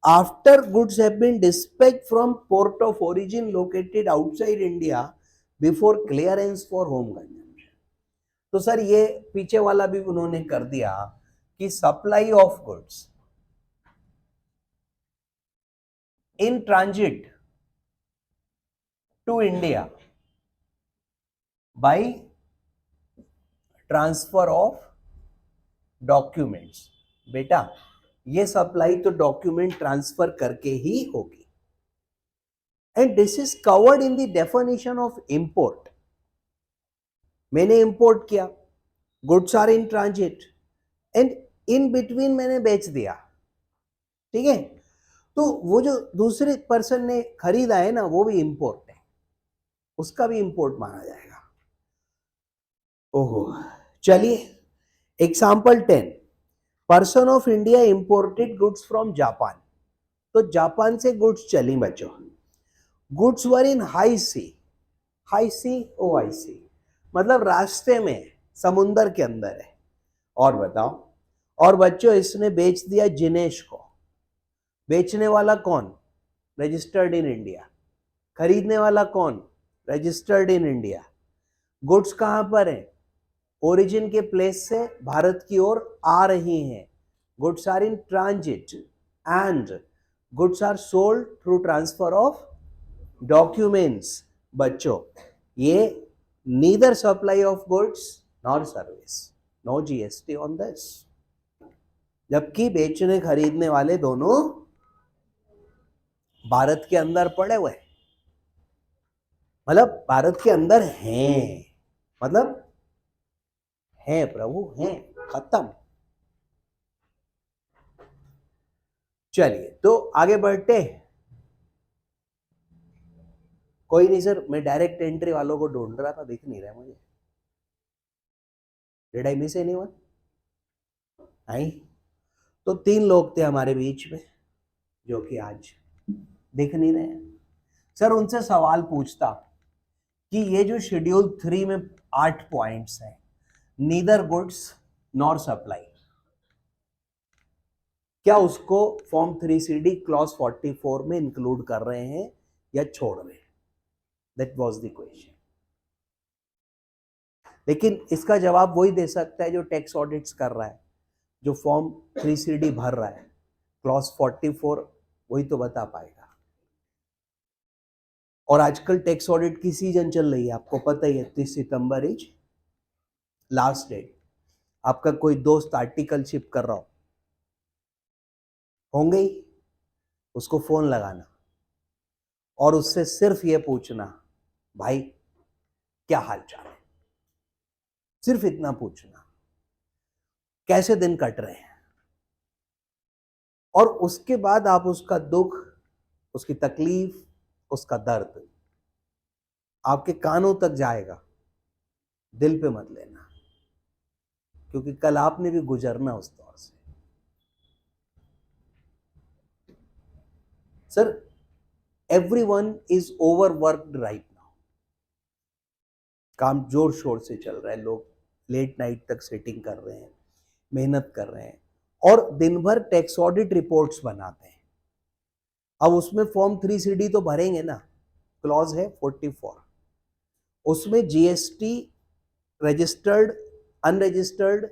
after goods have been dispatched from port of origin located outside India before clearance for home consumption. तो सर ये पीछे वाला भी उन्होंने कर दिया कि supply of goods in transit to India by transfer of documents. बेटा ये सप्लाई तो डॉक्यूमेंट ट्रांसफर करके ही होगी. And this is covered in the definition of import. मैंने इंपोर्ट किया, goods are in transit and in between मैंने बेच दिया. ठीक है, तो वो जो दूसरे पर्सन ने खरीदा है ना, वो भी इंपोर्ट है, उसका भी इंपोर्ट माना जाएगा. ओहो, चलिए example 10. Person of India imported goods from Japan. तो जापान से गुड्स चली बच्चों. Goods were in high sea. High sea, ओ हाई सी मतलब रास्ते में, समुंदर के अंदर है. और बताओ, और बच्चों इसने बेच दिया जिनेश को. बेचने वाला कौन? Registered in India. खरीदने वाला कौन? Registered in India. गुड्स कहां पर है? ओरिजिन के प्लेस से भारत की ओर आ रही हैं. Goods are in transit and goods are sold through transfer of documents. बच्चों ये neither supply of goods nor service, no GST on this. जबकि बेचने खरीदने वाले दोनों भारत के अंदर पड़े हुए, मतलब भारत के अंदर हैं, मतलब हैं प्रभु, हैं, खत्म. चलिए तो आगे बढ़ते. कोई नहीं सर, मैं डायरेक्ट एंट्री वालों को ढूंढ रहा था, दिख नहीं रहा मुझे. Did I miss anyone? नहीं. तो 3 लोग थे हमारे बीच में जो कि आज दिख नहीं रहे हैं. सर उनसे सवाल पूछता कि ये जो शेड्यूल 3 में 8 पॉइंट्स हैं, नीदर गुड्स नॉर सप्लाई, क्या उसको फॉर्म 3CD क्लॉज 44 में इंक्लूड कर रहे हैं या छोड़ रहे हैं? That was the question. लेकिन इसका जवाब वही दे सकता है जो टैक्स ऑडिट्स कर रहा है, जो फॉर्म 3CD भर रहा है. क्लॉज 44 वही तो बता पाएगा. और आजकल टैक्स ऑडिट की सीजन चल रही है, आपको पता ही है. 30 सितंबर इज लास्ट डेट. आपका कोई दोस्त आर्टिकल शिप कर रहा होंगे ही, उसको फोन लगाना और उससे सिर्फ ये पूछना, भाई क्या हाल चाल है. सिर्फ इतना पूछना, कैसे दिन कट रहे हैं. और उसके बाद आप उसका दुख, उसकी तकलीफ, उसका दर्द आपके कानों तक जाएगा. दिल पे मत लेना, क्योंकि कल आपने भी गुजरना उस दौर से. Sir everyone is overworked right now. काम जोर शोर से चल रहा है, लोग लेट नाइट तक सेटिंग कर रहे हैं, मेहनत कर रहे हैं और दिन भर टैक्स ऑडिट रिपोर्ट्स बनाते हैं. अब उसमें फॉर्म 3CD तो भरेंगे ना, क्लॉज है 44, उसमें GST, registered, unregistered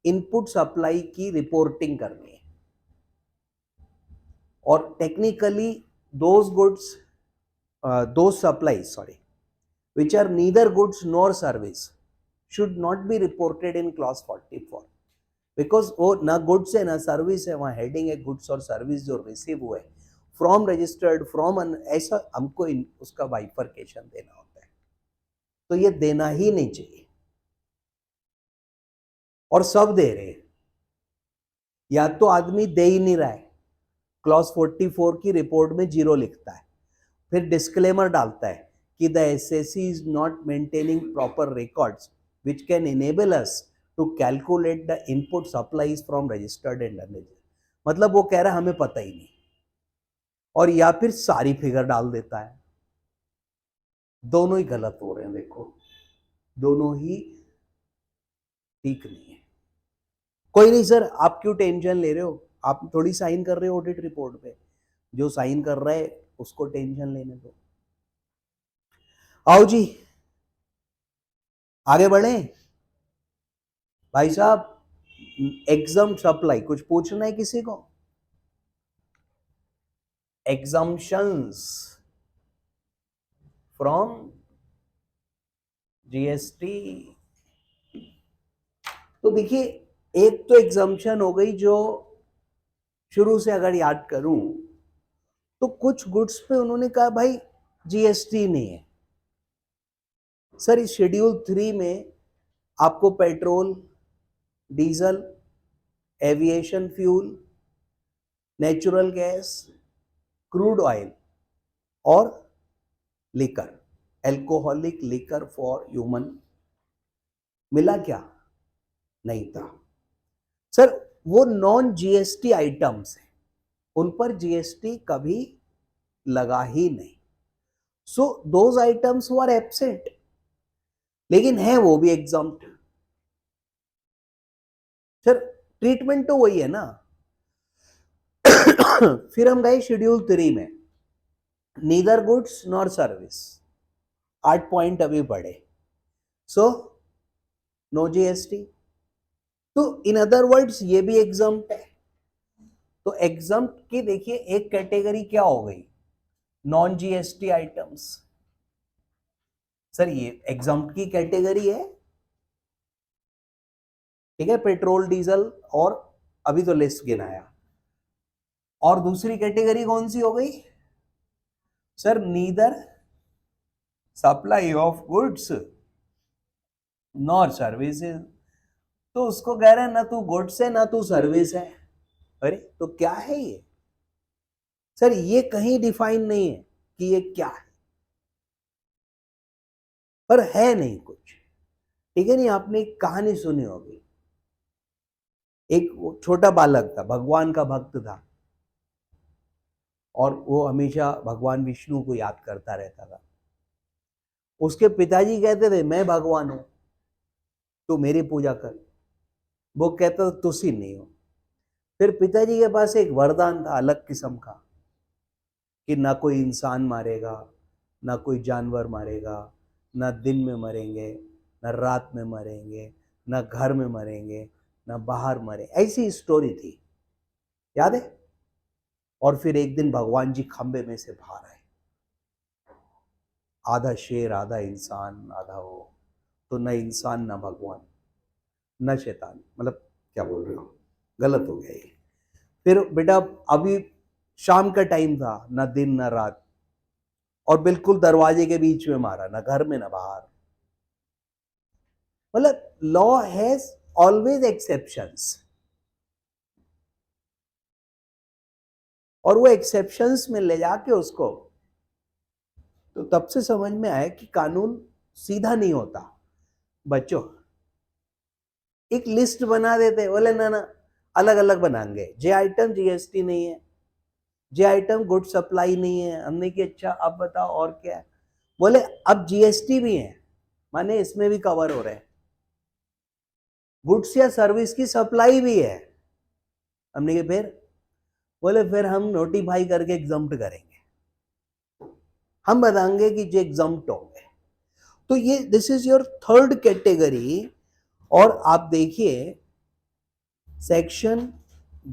input supply की रिपोर्टिंग करनी है. और technically those goods, those supplies which are neither goods nor service should not be reported in clause 44, because वो ना गुड्स है ना सर्विस है. वहाँ हेडिंग है गुड्स और सर्विस जो रिसीव हुए फ्रॉम रजिस्टर्ड, फ्रॉम ऐसा हमको उसका बाइफर्केशन देना होता है. तो ये देना ही नहीं चाहिए. और सब दे रहे हैं, या तो आदमी दे ही नहीं रहा है, क्लॉज 44 की रिपोर्ट में 0 लिखता है, फिर डिस्क्लेमर डालता है कि the SSC is not maintaining proper records which can enable us to calculate the input supplies from registered and unregistered. मतलब वो कह रहा है हमें पता ही नहीं, और या फिर सारी फिगर डाल देता है. दोनों ही गलत हो रहे हैं, देखो दोनों ही ठीक नहीं है। कोई नहीं सर, आप क्यों टेंशन ले रहे हो, आप थोड़ी साइन कर रहे हो ऑडिट रिपोर्ट पे, जो साइन कर रहा है उसको टेंशन लेने दो। आओ जी आगे बढ़े भाई साहब। एग्जाम सप्लाई कुछ पूछना है किसी को? Exemptions from GST. तो देखिए, एक तो एग्जाम्पशन हो गई जो शुरू से अगर याद करूं तो कुछ गुड्स पे उन्होंने कहा भाई जीएसटी नहीं है। सर इस शेड्यूल 3 में आपको petrol, diesel, aviation fuel, natural gas, crude oil और liquor, alcoholic liquor for human मिला क्या? नहीं था। सर वो नॉन जीएसटी आइटम्स है, उन पर जीएसटी कभी लगा ही नहीं। So those items were absent, लेकिन है वो भी एग्जाम्प्ट। सर ट्रीटमेंट तो वही है ना। फिर हम गए शेड्यूल 3 में, neither goods nor service, 8 point अभी पढ़े। So no GST. तो इन अदर वर्ड्स ये भी एग्जाम्प्ट है। तो एग्जाम्प्ट की देखिए एक कैटेगरी क्या हो गई, नॉन जीएसटी आइटम्स। सर ये एग्जाम्प्ट की कैटेगरी है, ठीक है, पेट्रोल डीजल और अभी तो लिस्ट गिनाया। और दूसरी कैटेगरी कौन सी हो गई? Sir neither supply of goods nor services. तो उसको कह रहे हैं ना तू गुड्स है ना तू सर्विस है। अरे तो क्या है ये? सर ये कहीं डिफाइन नहीं है कि ये क्या है, पर है नहीं कुछ, ठीक है। नहीं, आपने एक कहानी सुनी होगी, एक छोटा बालक था, भगवान का भक्त था, और वो हमेशा भगवान विष्णु को याद करता रहता था। उसके पिताजी कहते थे मैं भगवान हूं, तू मेरी पूजा कर। वो कहता था तुसी नहीं हो। फिर पिताजी के पास एक वरदान था अलग किस्म का, कि ना कोई इंसान मारेगा, ना कोई जानवर मारेगा, ना दिन में मरेंगे, ना रात में मरेंगे, ना घर में मरेंगे, ना बाहर मरे, ऐसी स्टोरी थी, याद है? और फिर एक दिन भगवान जी खंबे में से बाहर आए, आधा शेर आधा इंसान आधा वो, तो न इंसान न भगवान न शैतान, मतलब क्या बोल रहे हो, गलत हो गया ये। फिर बेटा अभी शाम का टाइम था, ना दिन ना रात, और बिल्कुल दरवाजे के बीच में मारा, ना घर में ना बाहर। मतलब लॉ हैज ऑलवेज एक्सेप्शंस, और वो एक्सेप्शंस में ले जाके उसको, तो तब से समझ में आया कि कानून सीधा नहीं होता। बच्चों एक लिस्ट बना देते, बोले ना ना अलग अलग बनाएंगे, जे आइटम जीएसटी नहीं है, जे आइटम गुड सप्लाई नहीं है। हमने कि अच्छा अब बताओ और क्या है? बोले अब जीएसटी भी है, माने इसमें भी कवर हो रहे हैं, गुड्स या सर्विस की सप्लाई भी है। हमने कि फिर, बोले फिर हम नोटिफाई करके एग्जम्प्ट करेंगे, हम बताएंगे कि जो एग्जम्प्ट होंगे। तो ये this is your third category. और आप देखिए सेक्शन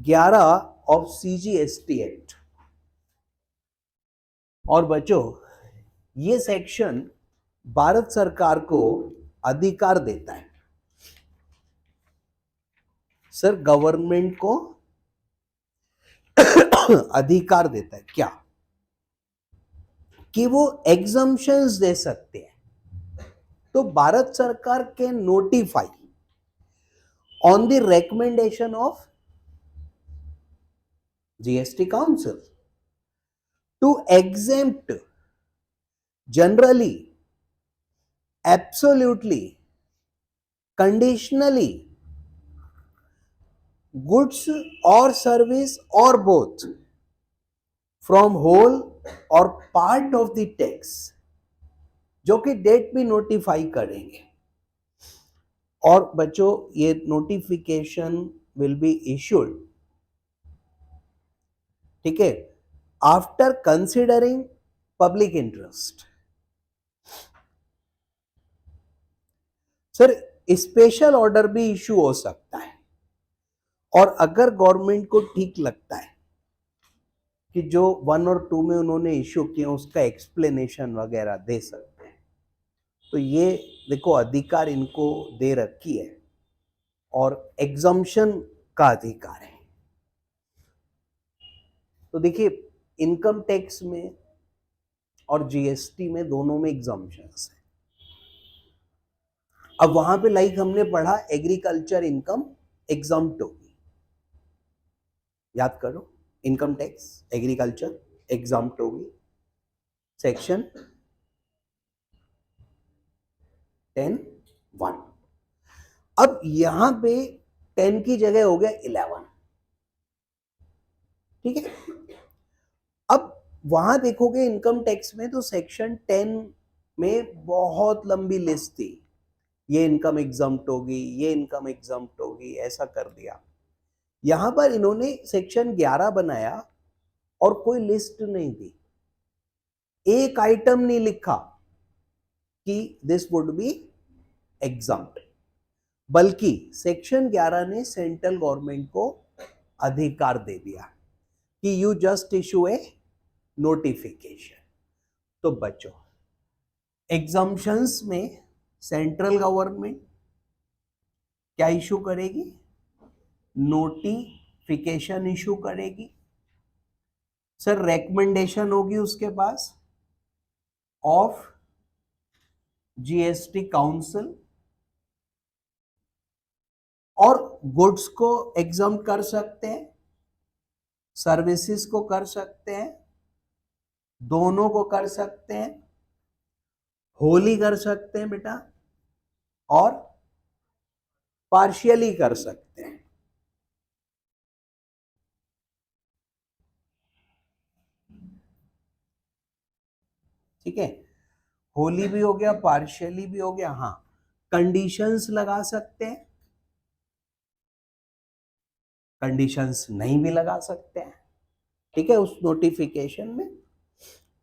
11 ऑफ सीजीएसटी एक्ट। और बच्चों ये सेक्शन भारत सरकार को अधिकार देता है, सर गवर्नमेंट को अधिकार देता है क्या, कि वो एग्जम्पशंस दे सकते हैं। तो भारत सरकार के notify on the recommendation of GST council to exempt generally, absolutely, conditionally goods or service or both from whole or part of the tax जो कि डेट भी नोटिफाई करेंगे। और बच्चों ये नोटिफिकेशन विल बी इश्यूड, ठीक है, after considering public interest. Sir special order भी इश्यू हो सकता है, और अगर गवर्नमेंट को ठीक लगता है कि जो 1 और 2 में उन्होंने इश्यू किया उसका एक्सप्लेनेशन वगैरह दे सकते हैं, तो ये देखो अधिकार इनको दे रखी है, और एग्जम्पशन का अधिकार है। तो देखिए इनकम टैक्स में और जीएसटी में दोनों में एग्जम्पशंस है। अब वहां पे लाइक हमने पढ़ा एग्रीकल्चर इनकम एग्जम्प्ट होगी, याद करो, इनकम टैक्स एग्रीकल्चर एग्जम्प्ट होगी सेक्शन 10(1). अब यहां पे 10 की जगह हो गया 11, ठीक है। अब वहां देखोगे इनकम टैक्स में तो सेक्शन 10 में बहुत लंबी लिस्ट थी, ये इनकम एग्जम्प्ट होगी, ये इनकम एग्जम्प्ट होगी, ऐसा कर दिया। यहां पर इन्होंने सेक्शन 11 बनाया और कोई लिस्ट नहीं दी, एक आइटम नहीं लिखा कि दिस वुड बी एग्जम्प्ट, बल्कि सेक्शन 11 ने सेंट्रल गवर्नमेंट को अधिकार दे दिया कि you just issue A notification. तो बच्चों एग्जम्पशंस में सेंट्रल गवर्नमेंट क्या इशू करेगी, नोटिफिकेशन इशू करेगी। सर रेकमेंडेशन होगी उसके पास ऑफ जीएसटी काउंसिल, और गुड्स को एग्जम्प्ट कर सकते हैं, सर्विसेज को कर सकते हैं, दोनों को कर सकते हैं, होली कर सकते हैं बेटा, और पार्शियली कर सकते हैं। ठीक है, होली भी हो गया, पार्शियली भी हो गया। हाँ, कंडीशंस लगा सकते हैं, कंडीशंस नहीं भी लगा सकते हैं, ठीक है। उस नोटिफिकेशन में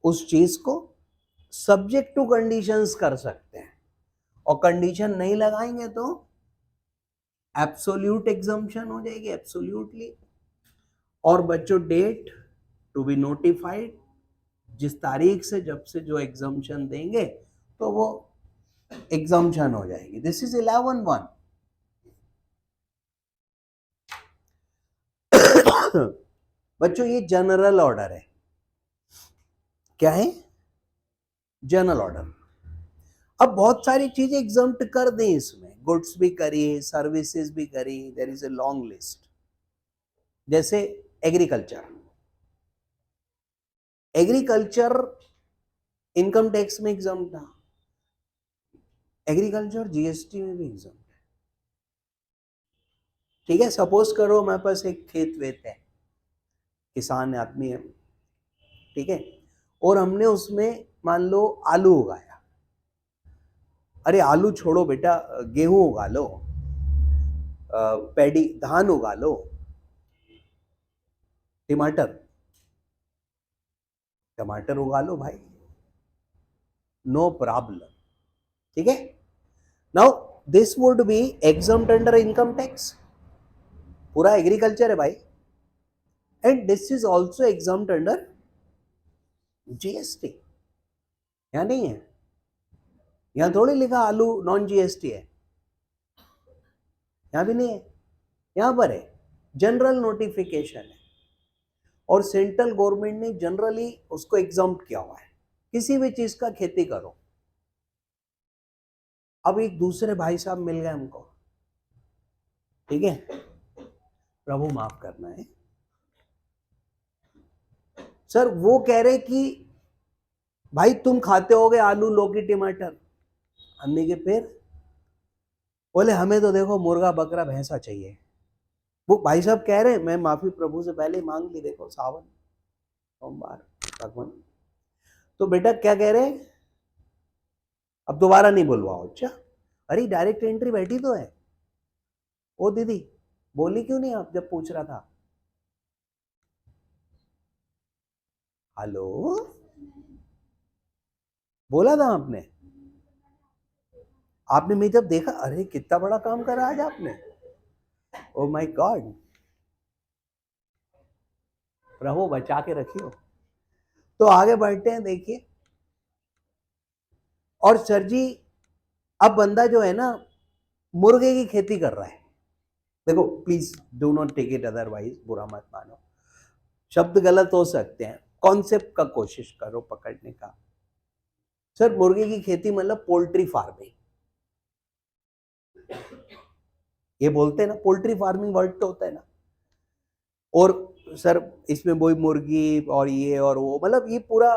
उस चीज को सब्जेक्ट टू कंडीशंस कर सकते हैं, और कंडीशन नहीं लगाएंगे तो एब्सोल्यूट एग्जम्पशन हो जाएगी, एब्सोल्यूटली। और बच्चों डेट टू बी नोटिफाइड, जिस तारीख से जब से जो एग्जम्पशन देंगे तो वो एग्जम्पशन हो जाएगी। This is 11(1). बच्चों ये जनरल ऑर्डर है, क्या है, जनरल ऑर्डर। अब बहुत सारी चीजें एग्जम्प्ट कर दें इसमें, गुड्स भी करी, सर्विसेज भी करी, there is a long list. जैसे एग्रीकल्चर, एग्रीकल्चर इनकम टैक्स में एग्जम्प्ट था, एग्रीकल्चर जीएसटी में भी एग्जम्प्ट है, ठीक है। सपोज करो हमारे पास एक खेत वेत है, किसान आदमी है, ठीक है, और हमने उसमें मान लो आलू उगाया। अरे आलू छोड़ो बेटा, गेहूं उगा लो, पैडी धान उगा लो, टमाटर, टमाटर उगा लो भाई, नो प्रॉब्लम, ठीक है। Now this would be exempt under income tax, पूरा एग्रीकल्चर है भाई, and this is also exempt under GST. यहां नहीं है, यहां थोड़ी लिखा आलू नॉन जीएसटी है, यहां भी नहीं है, यहां पर है जनरल नोटिफिकेशन है, और सेंट्रल गवर्नमेंट ने जनरली उसको एग्जम्प्ट किया हुआ है, किसी भी चीज का खेती करो। अब एक दूसरे भाई साहब मिल गए हमको, ठीक है, प्रभु माफ करना है सर, वो कह रहे कि भाई तुम खाते होगे आलू लौकी टमाटर, हमने के फिर बोले हमें तो देखो मुर्गा बकरा भैंसा चाहिए। वो भाई साहब कह रहे हैं, मैं माफी प्रभु से पहले ही मांग ली, देखो सावन सोमवार भगवान। तो बेटा क्या कह रहे हैं, अब दोबारा नहीं बुलवाओ। अच्छा, अरे डायरेक्ट एंट्री बैठी तो है। ओ दीदी बोली क्यों नहीं आप जब पूछ रहा था? हेलो, बोला था आपने? आपने मैं जब देखा, अरे कितना बड़ा काम करा आज आपने। ओ माय गॉड, प्रभु बचा के रखियो। तो आगे बढ़ते हैं, देखिए। और सर जी, अब बंदा जो है ना मुर्गे की खेती कर रहा है। देखो please do not take it otherwise, बुरा मत मानो, शब्द गलत हो सकते हैं, कॉन्सेप्ट का कोशिश करो पकड़ने का। सर मुर्गे की खेती मतलब पोल्ट्री फार्मिंग, ये बोलते हैं ना, पोल्ट्री फार्मिंग वर्ड तो होता है ना। और सर इसमें वही मुर्गी और ये और वो, मतलब ये पूरा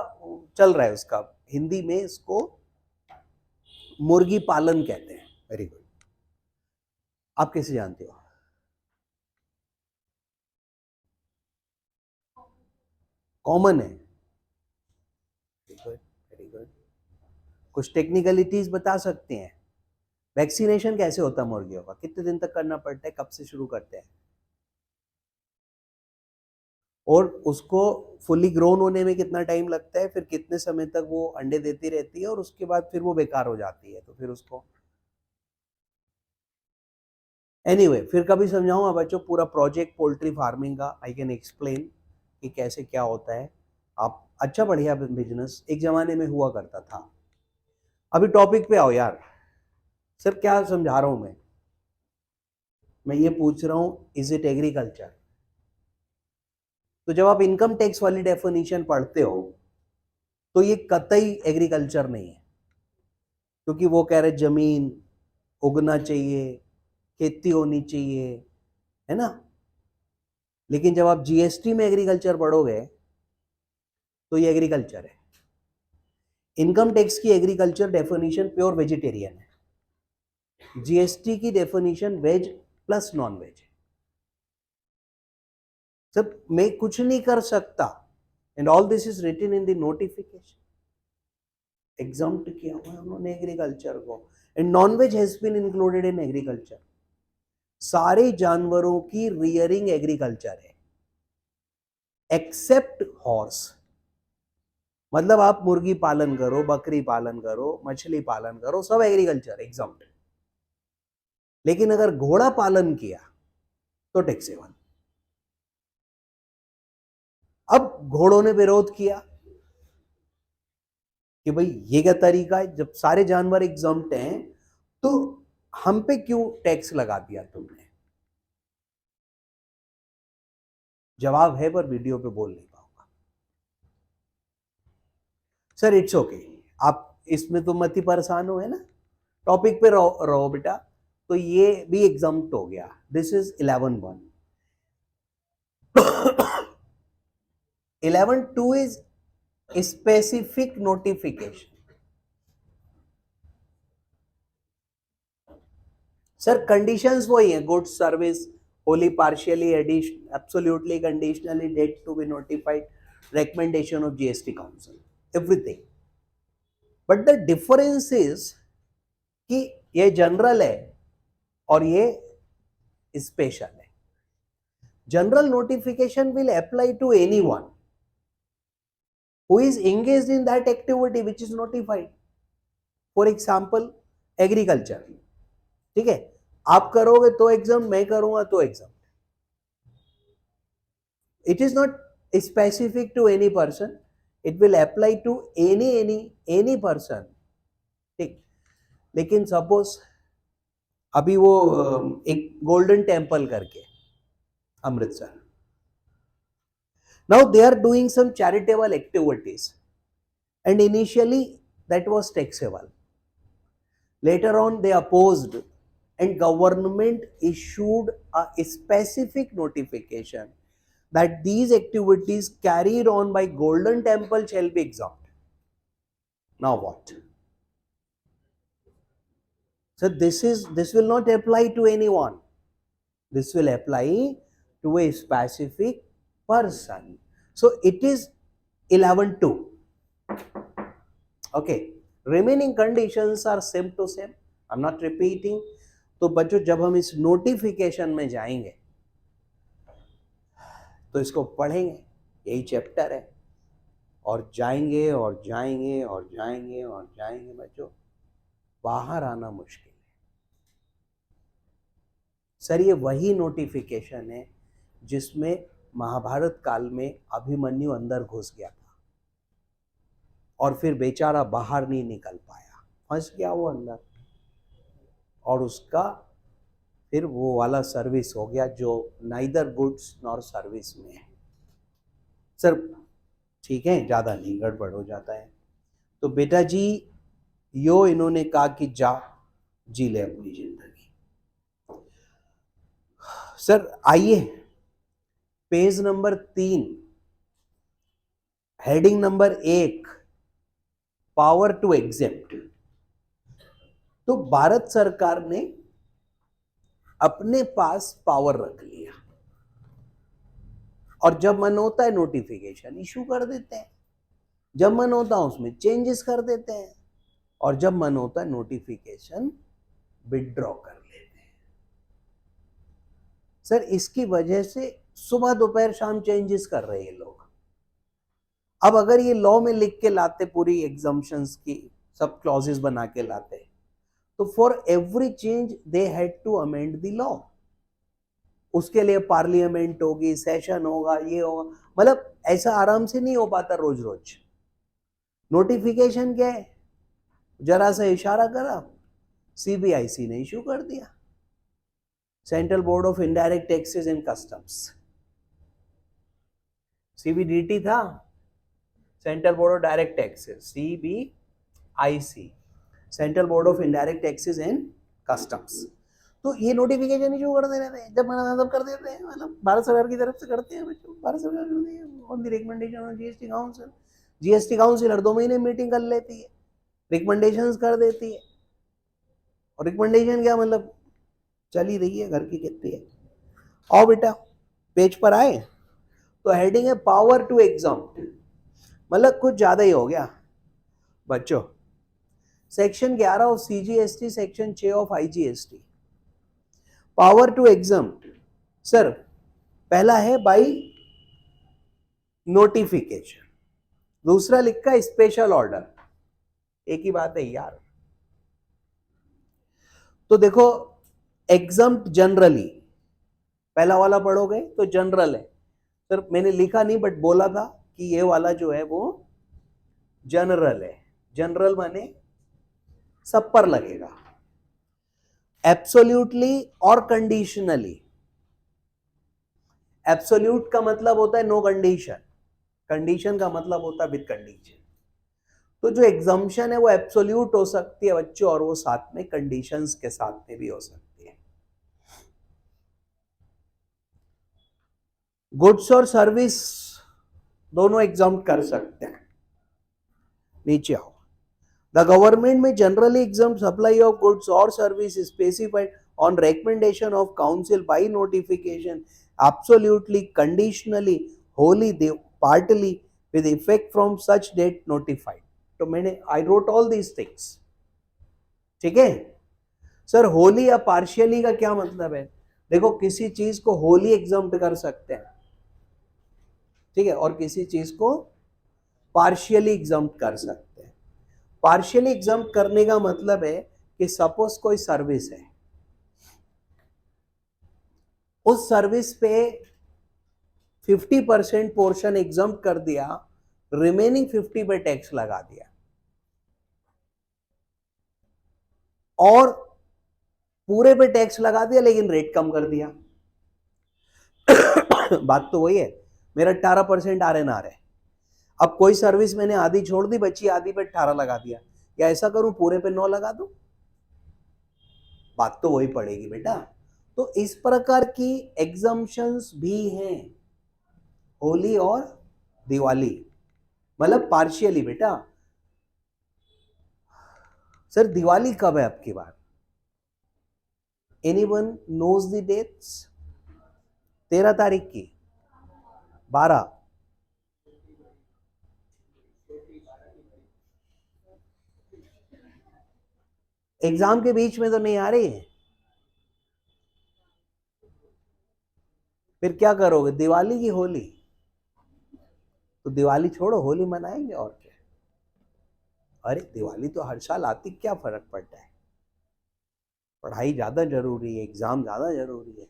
चल रहा है उसका। हिंदी में इसको मुर्गी पालन कहते हैं। वेरी गुड, आप कैसे जानते हो? कॉमन है। Very good, very good. कुछ टेक्निकलिटीज बता सकते हैं? वैक्सीनेशन कैसे होता है मुर्गियों का, कितने दिन तक करना पड़ता है, कब से शुरू करते हैं, और उसको फुली ग्रोन होने में कितना टाइम लगता है, फिर कितने समय तक वो अंडे देती रहती है और उसके बाद फिर वो बेकार हो जाती है, तो फिर उसको एनीवे फिर कभी समझाऊंगा बच्चों, पूरा प्रोजेक्ट पोल्ट्री फार्मिंग का आई कैन एक्सप्लेन कि कैसे क्या होता है। आप अच्छा बढ़िया बिजनेस एक जमाने में हुआ करता था। अभी टॉपिक पे आओ यार। सर क्या समझा रहा हूं मैं ये पूछ रहा हूं, इज इट एग्रीकल्चर? तो जब आप इनकम टैक्स वाली डेफिनेशन पढ़ते हो तो ये कतई एग्रीकल्चर नहीं है, क्योंकि वो कह रहे जमीन उगना चाहिए, खेती होनी चाहिए, है ना। लेकिन जब आप जीएसटी में एग्रीकल्चर पढ़ोगे तो ये एग्रीकल्चर है। इनकम टैक्स की एग्रीकल्चर डेफिनेशन प्योर वेजिटेरियन है, जीएसटी की definition veg plus non veg है। सब मैं कुछ नहीं कर सकता, and all this is written in the notification. Exempt किया हुआ है उन्होंने एग्रीकल्चर को, and non veg has been included in agriculture. सारे जानवरों की रियरिंग एग्रीकल्चर है एक्सेप्ट हॉर्स। मतलब आप मुर्गी पालन करो, बकरी पालन करो, मछली पालन करो, सब एग्रीकल्चर एग्जाम्प्ट। लेकिन अगर घोड़ा पालन किया तो टैक्सेबल। अब घोड़ों ने विरोध किया कि भाई ये क्या तरीका है, जब सारे जानवर एग्जाम्प्ट हैं तो हम पे क्यों टैक्स लगा दिया तुमने? जवाब है पर वीडियो पे बोल नहीं पाऊंगा। सर इट्स ओके, आप इसमें तो मत ही परेशान हो, है ना, टॉपिक पे रहो रहो बेटा। तो ये भी एग्जाम्प्ट हो गया, this is 11.1। 11.2 is specific notification. Sir conditions वही है, goods service wholly partially absolutely conditionally date to be notified, recommendation of GST council, everything. But the difference is कि ये जनरल है और ये स्पेशल है। General notification will apply to anyone who is engaged in that activity which is notified. For example agriculture, ठीक है, आप करोगे तो एग्जाम, मैं करूंगा तो exam. It is not specific to any person, it will apply to any person, ठीक। लेकिन सपोज अभी वो एक गोल्डन टेम्पल करके Amritsar, now they are doing some charitable activities and initially that was taxable. Later on they opposed and government issued a specific notification that these activities carried on by golden temple shall be exempt. Now what? So this will not apply to anyone. This will apply to a specific person. So it is 11.2. Okay. Remaining conditions are same to same, I am not repeating. तो बच्चों जब हम इस नोटिफिकेशन में जाएंगे तो इसको पढ़ेंगे, यही चैप्टर है, और जाएंगे और जाएंगे और जाएंगे और जाएंगे बच्चों, बाहर आना मुश्किल है। सर ये वही नोटिफिकेशन है जिसमें महाभारत काल में अभिमन्यु अंदर घुस गया था और फिर बेचारा बाहर नहीं निकल पाया, फंस गया वो अंदर, और उसका फिर वो वाला सर्विस हो गया जो नाइदर गुड्स नॉर सर्विस में है। सर ठीक है, ज़्यादा नहीं, गड़बड़ हो जाता है। तो बेटा जी यो इन्होंने कहा कि जा जी ले अपनी जिंदगी। सर आइए page number 3, heading number 1, power to exempt. तो भारत सरकार ने अपने पास पावर रख लिया और जब मन होता है नोटिफिकेशन इशू कर देते हैं, जब मन होता है उसमें चेंजेस कर देते हैं, और जब मन होता है नोटिफिकेशन विथड्रॉ कर लेते हैं। सर इसकी वजह से सुबह दोपहर शाम चेंजेस कर रहे हैं लोग। अब अगर ये लॉ में लिख के लाते, पूरी एग्जम्पशंस की सब क्लॉजेस बना के लाते, तो for every change they had to amend the law. उसके लिए पार्लियामेंट होगी, सेशन होगा, ये होगा, मतलब ऐसा आराम से नहीं हो पाता रोज रोज। नोटिफिकेशन क्या है, जरा सा इशारा करा, सीबीआईसी ने इशू कर दिया, Central board of Indirect Taxes and Customs. CBDT था, Central board of direct Taxes, CBIC, Central board of Indirect Taxes and Customs. तो ये नोटिफिकेशन इशू कर दे रहे हैं, जब मना तब कर देते हैं, मतलब भारत सरकार की तरफ से करते हैं बच्चों, भारत सरकार करती है on the recommendation of GST council. GST council हर 2 महीने मीटिंग कर लेती है, रिकमेंडेशंस कर देती है, और रिकमेंडेशन क्या मतलब चल ही रही है, घर की कितनी है। आओ बेटा पेज पर आए तो हेडिंग है पावर टू एग्जाम्प्ट, मतलब कुछ ज्यादा ही हो गया बच्चों। Section 11 of CGST, section 6 of IGST, power to exempt. Sir पहला है बाई नोटिफिकेशन, दूसरा लिखा है स्पेशल ऑर्डर, एक ही बात है यार। तो देखो एग्जाम्प्ट जनरली, पहला वाला पढ़ोगे तो जनरल है। सर मैंने लिखा नहीं बट बोला था कि ये वाला जो है वो जनरल है, जनरल माने सब पर लगेगा, एब्सोल्यूटली और कंडीशनली। एब्सोल्यूट का मतलब होता है नो कंडीशन, कंडीशन का मतलब होता है विद कंडीशन। तो जो एग्जम्पशन है वो एब्सोल्यूट हो सकती है बच्चों, और वो साथ में कंडीशंस के साथ में भी हो सकती है। गुड्स और सर्विस दोनों एग्जाम कर सकते हैं। नीचे आओ, द गवर्नमेंट में generally exempt supply of goods और service specified on recommendation of council by notification, absolutely, conditionally, wholly, partly, with effect from such date notified. तो मैंने I wrote all these things, ठीक है। सर होली या पार्शियली का क्या मतलब है? देखो किसी चीज को होली एग्जाम्प्ट कर सकते हैं, ठीक है, और किसी चीज को पार्शियली एग्जाम्प्ट कर सकते हैं। पार्शियली एग्जाम्प्ट करने का मतलब है कि सपोज कोई सर्विस है, उस सर्विस पे 50% पोर्शन एग्जाम्प्ट कर दिया, रिमेनिंग 50 पे टैक्स लगा दिया, और पूरे पे टैक्स लगा दिया लेकिन रेट कम कर दिया। बात तो वही है, मेरा 18% RNR है, अब कोई सर्विस मैंने आधी छोड़ दी, बची आधी पे 18 लगा दिया, या ऐसा करूं पूरे पे 9 लगा दूं? बात तो वही पड़ेगी बेटा। तो इस प्रकार की एग्जम्पशंस भी हैं, होली और दिवाली, मतलब पार्शियली बेटा। सर दिवाली कब है आपकी बार? Anyone knows the dates? 13 तारीख की, 12, एग्जाम के बीच में तो नहीं आ रही है, फिर क्या करोगे? दिवाली की होली? तो दिवाली छोड़ो, होली मनाएंगे और क्या। अरे दिवाली तो हर साल आती, क्या फर्क पड़ता है? पढ़ाई ज्यादा जरूरी है, एग्जाम ज्यादा जरूरी है।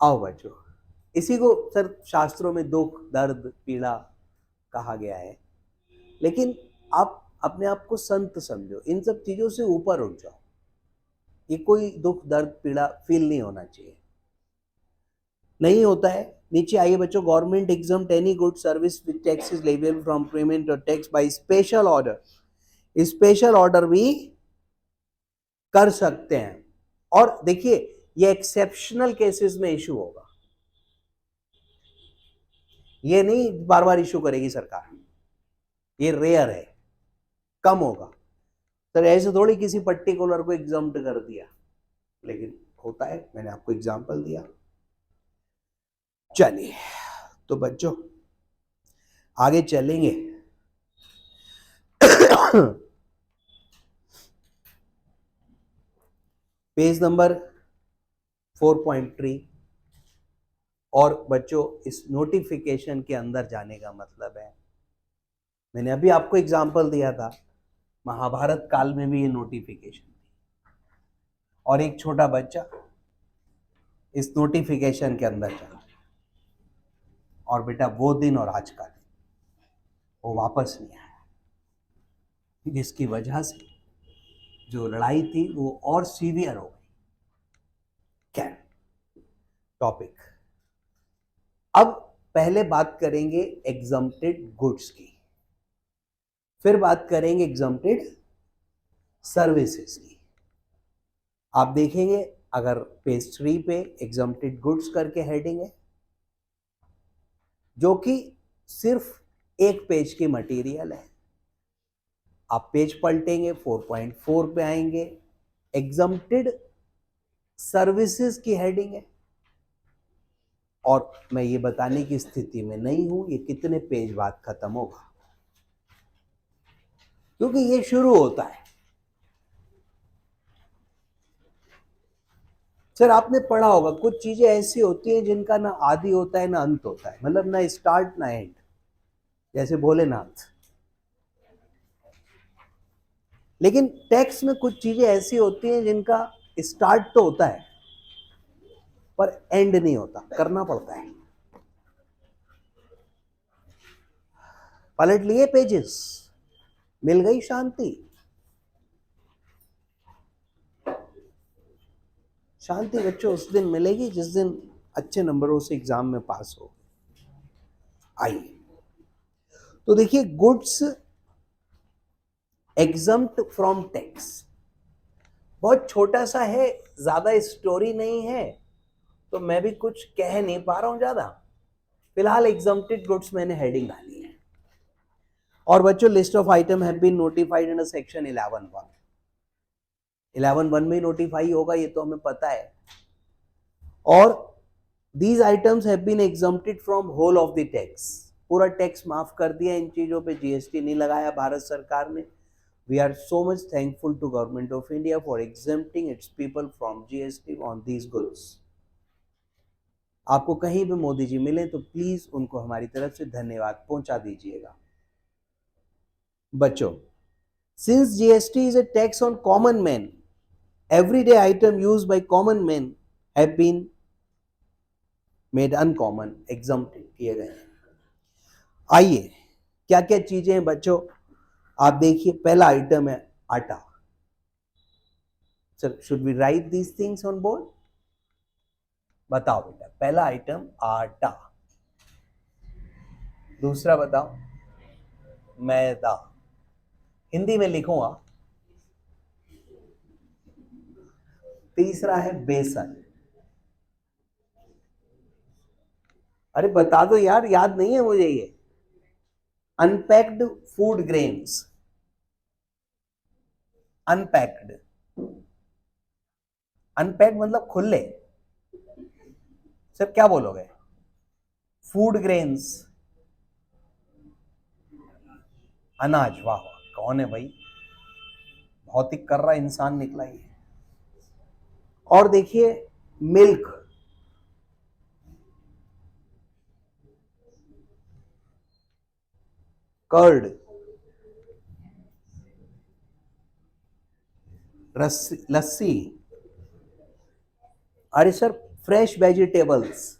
आओ बच्चों, इसी को सर शास्त्रों में दुख दर्द पीड़ा कहा गया है, लेकिन आप अपने आप को संत समझो, इन सब चीजों से ऊपर उठ जाओ। ये कोई दुख दर्द पीड़ा फील नहीं होना चाहिए, नहीं होता है। नीचे आइए बच्चों, government exempt any good service with tax is leviable from payment और tax by special order. Special order भी कर सकते हैं, और देखिए ये एक्सेप्शनल केसेस में इशू होगा, ये नहीं बार बार इशू करेगी सरकार, ये रेयर है, कम होगा। सर ऐसे थोड़ी किसी पर्टिकुलर को एग्जाम्प्ट कर दिया, लेकिन होता है, मैंने आपको एग्जाम्पल दिया। चलिए तो बच्चों आगे चलेंगे। Page number 4.3। और बच्चों इस नोटिफिकेशन के अंदर जाने का मतलब है, मैंने अभी आपको एग्जाम्पल दिया था, महाभारत काल में भी ये नोटिफिकेशन थी, और एक छोटा बच्चा इस नोटिफिकेशन के अंदर चला, और बेटा वो दिन और आज का दिन वो वापस नहीं आया, जिसकी वजह से जो लड़ाई थी वो और सीवियर हो गई। क्या टॉपिक, अब पहले बात करेंगे एग्जम्प्टेड गुड्स की, फिर बात करेंगे एग्जम्प्टेड सर्विसेज की। आप देखेंगे अगर पेज 3 पे एग्जम्प्टेड गुड्स करके हेडिंग है, जो कि सिर्फ एक पेज की मटेरियल है। आप पेज पलटेंगे 4.4 पे आएंगे, एग्जम्प्टेड सर्विसेज की हेडिंग है, और मैं ये बताने की स्थिति में नहीं हूं ये कितने पेज बाद खत्म होगा, क्योंकि ये शुरू होता है। सर आपने पढ़ा होगा कुछ चीजें ऐसी होती हैं जिनका ना आदि होता है ना अंत होता है, मतलब ना स्टार्ट ना एंड, जैसे भोलेनाथ। लेकिन टेक्स्ट में कुछ चीजें ऐसी होती हैं जिनका स्टार्ट तो होता है पर एंड नहीं होता, करना पड़ता है। पलट लिए पेजेस, मिल गई शांति। शांति बच्चों उस दिन मिलेगी जिस दिन अच्छे नंबरों से एग्जाम में पास हो। आइए तो देखिए, गुड्स एग्जम्प्ट फ्रॉम टैक्स बहुत छोटा सा है, ज्यादा स्टोरी नहीं है, तो मैं भी कुछ कह नहीं पा रहा हूं ज्यादा। फिलहाल एग्जम्प्टेड गुड्स मैंने हेडिंग डाली है, और बच्चों list of item have been notified in section 11.1। 11.1 में नोटिफाई होगा, ये तो हमें पता है। और these items have been exempted from whole of the tax, पूरा टैक्स माफ कर दिया, इन चीजों पे जीएसटी नहीं लगाया भारत सरकार ने। We are so much thankful to Government of India for exempting its people from GST on these goods. आपको कहीं भी मोदी जी मिले तो प्लीज उनको हमारी तरफ से धन्यवाद पहुंचा दीजिएगा। बच्चों, since GST is a tax on common man, everyday item used by common men have been made uncommon, exempted किए गए हैं। आइए क्या क्या चीजें हैं बच्चों, आप देखिए। पहला आइटम है आटा। Sir should we write these things on board? बताओ बेटा, पहला आइटम आटा, दूसरा बताओ मैदा, हिंदी में लिखूंगा, तीसरा है बेसन। अरे बता दो यार, याद नहीं है मुझे ये। Unpacked food grains, unpacked, unpacked मतलब खुले। सर क्या बोलोगे? फूड ग्रेन्स, अनाज, वाह वाह, कौन है भाई, भौतिक कर रहा इंसान निकला ये। और देखिए मिल्क, कर्ड, लस्सी, अरे सर फ्रेश वेजिटेबल्स,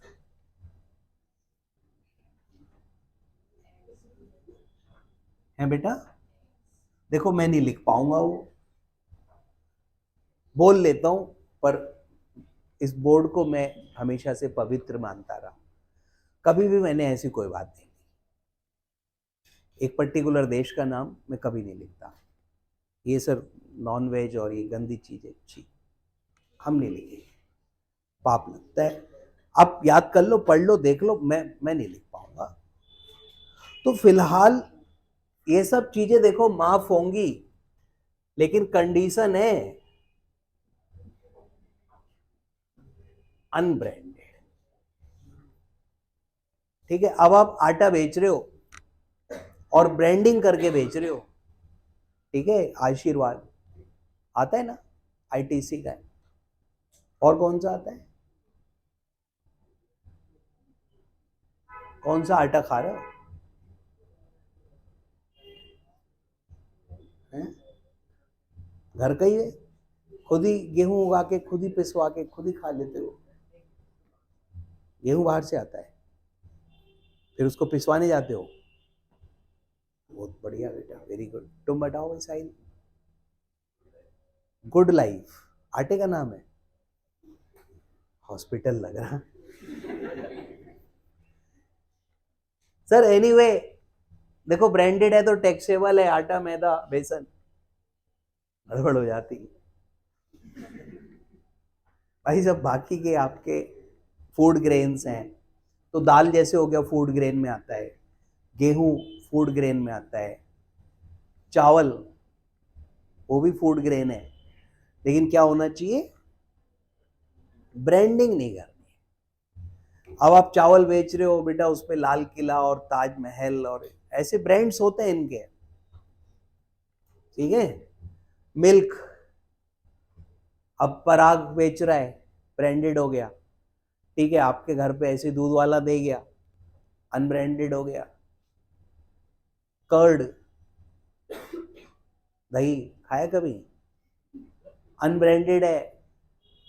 है बेटा। देखो मैं नहीं लिख पाऊंगा, वो बोल लेता हूं, पर इस बोर्ड को मैं हमेशा से पवित्र मानता रहा, कभी भी मैंने ऐसी कोई बात नहीं, एक पर्टिकुलर देश का नाम मैं कभी नहीं लिखता। ये सर नॉन वेज और ये गंदी चीजें छी, हम नहीं लिखेंगे, पाप लगता है। आप याद कर लो, पढ़ लो, देख लो, मैं नहीं लिख पाऊंगा। तो फिलहाल ये सब चीजें देखो माफ होंगी, लेकिन कंडीशन है अनब्रांडेड। ठीक है, अब आप आटा बेच रहे हो और ब्रांडिंग करके बेच रहे हो, ठीक है, आशीर्वाद आता है ना, आईटीसी का है, और कौन सा आता है, कौन सा आटा खा रहे हो हैं? घर का ही है, खुद ही गेहूं उगा के, खुद ही पिसवा के, खुद ही खा लेते हो। गेहूं बाहर से आता है, फिर उसको पिसवाने जाते हो। बहुत बढ़िया बेटा, वेरी गुड। तुम बताओ भाई साहिल। गुड लाइफ आटे का नाम है, हॉस्पिटल लग रहा सर। एनीवे देखो ब्रांडेड है तो टैक्सेबल है, आटा मैदा बेसन, गड़बड़ हो जाती भाई। जब बाकी के आपके फूड ग्रेन्स हैं, तो दाल जैसे हो गया फूड ग्रेन में आता है, गेहूं फूड ग्रेन में आता है, चावल वो भी फूड ग्रेन है, लेकिन क्या होना चाहिए, ब्रांडिंग नहीं करनी। अब आप चावल बेच रहे हो बेटा, उसमें लाल किला और ताजमहल और ऐसे ब्रांड्स होते हैं इनके, ठीक है। मिल्क, अब पराग बेच रहा है, ब्रांडेड हो गया, ठीक है, आपके घर पे ऐसे दूध वाला दे गया, अनब्रांडेड हो गया। कर्ड, दही खाया कभी, अनब्रांडेड है।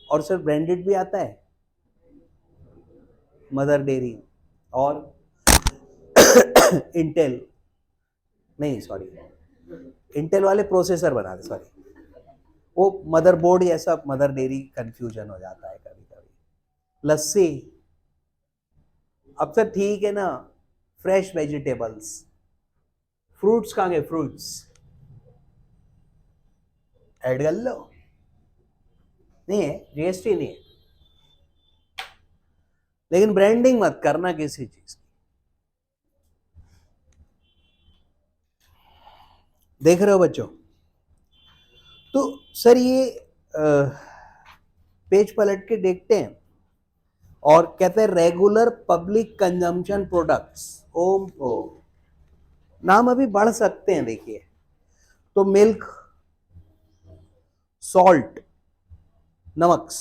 और सर ब्रांडेड भी आता है, मदर डेयरी और इंटेल, नहीं सॉरी, इंटेल वाले प्रोसेसर बनाते, सॉरी, वो मदरबोर्ड जैसा मदर डेयरी कंफ्यूजन हो जाता है कभी कभी। लस्सी, अब सर ठीक है ना, फ्रेश वेजिटेबल्स, फ्रूट्स कहाँ गए, फ्रूट्स ऐड कर लो, नहीं है, जीएसटी नहीं है, लेकिन ब्रांडिंग मत करना किसी चीज की। देख रहे हो बच्चों, तो सर ये पेज पलट के देखते हैं और कहते हैं रेगुलर पब्लिक कंजम्पशन प्रोडक्ट्स। ओम ओ, नाम अभी बढ़ सकते हैं, देखिए तो मिल्क, सॉल्ट, नमक्स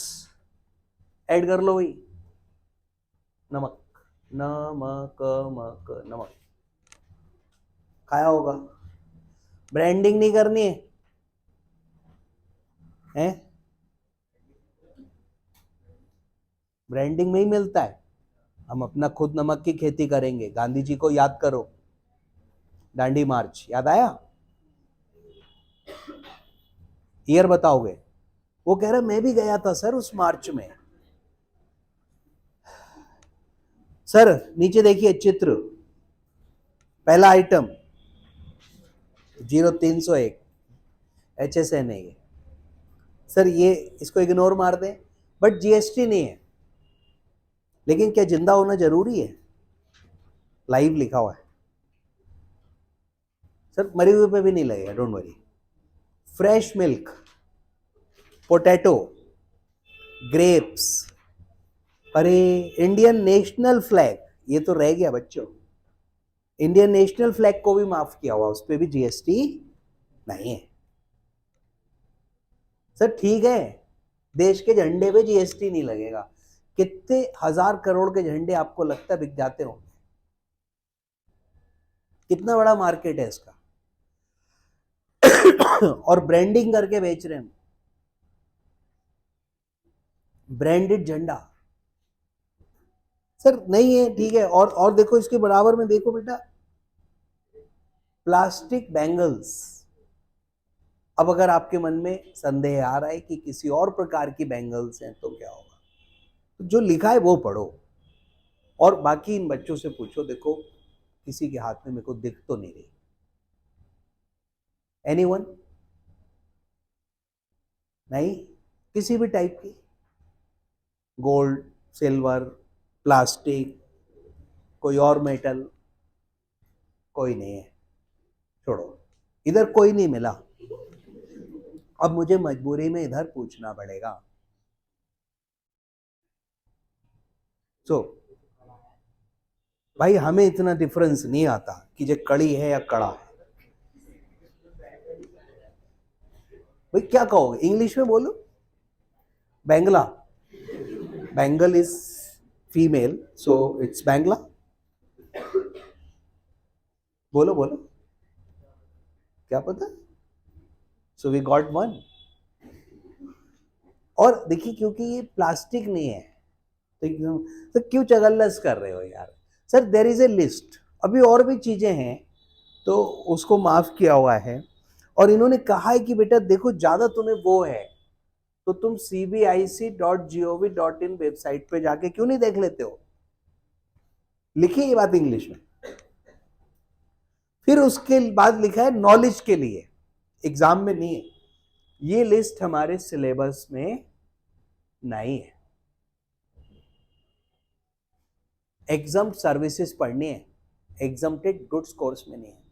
ऐड कर लो भाई, नमक, नमक मक नमक खाया होगा, ब्रांडिंग नहीं करनी है, हैं? ब्रांडिंग में ही मिलता है, हम अपना खुद नमक की खेती करेंगे। गांधी जी को याद करो, दांडी मार्च याद आया, ईयर बताओगे, वो कह रहा मैं भी गया था सर उस मार्च में। सर नीचे देखिए चित्र, पहला आइटम 0301 HSN है ये सर, ये इसको इग्नोर मार दें, बट जीएसटी नहीं है, लेकिन क्या जिंदा होना जरूरी है, लाइव लिखा हुआ है सर, मरे हुए पे भी नहीं लगेगा, don't worry. Fresh milk, potato, grapes, अरे इंडियन नेशनल फ्लैग, ये तो रह गया बच्चों, इंडियन नेशनल फ्लैग को भी माफ किया हुआ, उस पर भी जीएसटी नहीं है सर। ठीक है, देश के झंडे पे जीएसटी नहीं लगेगा। कितने हजार करोड़ के झंडे आपको लगता है बिक जाते होंगे? कितना बड़ा मार्केट है इसका। और ब्रांडिंग करके बेच रहे हैं, ब्रांडेड झंडा। सर नहीं है, ठीक है। और देखो इसके बराबर में देखो बेटा, प्लास्टिक बैंगल्स। अब अगर आपके मन में संदेह आ रहा है कि किसी और प्रकार की बैंगल्स हैं तो क्या होगा, तो जो लिखा है वो पढ़ो, और बाकी इन बच्चों से पूछो। देखो किसी के हाथ में मेरे को दिख तो नहीं रही। एनीवन? नहीं, किसी भी टाइप की, गोल्ड, सिल्वर, प्लास्टिक, कोई और मेटल, कोई नहीं है। छोड़ो, इधर कोई नहीं मिला। अब मुझे मजबूरी में इधर पूछना पड़ेगा। सो भाई हमें इतना डिफरेंस नहीं आता कि ये कड़ी है या कड़ा है। भाई क्या कहोगे, इंग्लिश में बोलो। Bangla, bangle is female, so it's Bangla. बोलो बोलो, क्या पता। So we got one. और देखिए क्योंकि ये प्लास्टिक नहीं है तो एकदम, तो क्यों चगल्लस कर रहे हो यार। Sir there is a list, अभी और भी चीजें हैं तो उसको माफ किया हुआ है। और इन्होंने कहा है कि बेटा देखो ज्यादा तुम्हें वो है तो तुम cbic.gov.in वेबसाइट पे जाके क्यों नहीं देख लेते हो। लिखी ये बात इंग्लिश में। फिर उसके बाद लिखा है नॉलेज के लिए, एग्जाम में नहीं है। ये लिस्ट हमारे सिलेबस में नहीं है। एग्जाम सर्विसेज पढ़नी है, एग्जाम्प्टेड गुड्स कोर्स में नहीं है।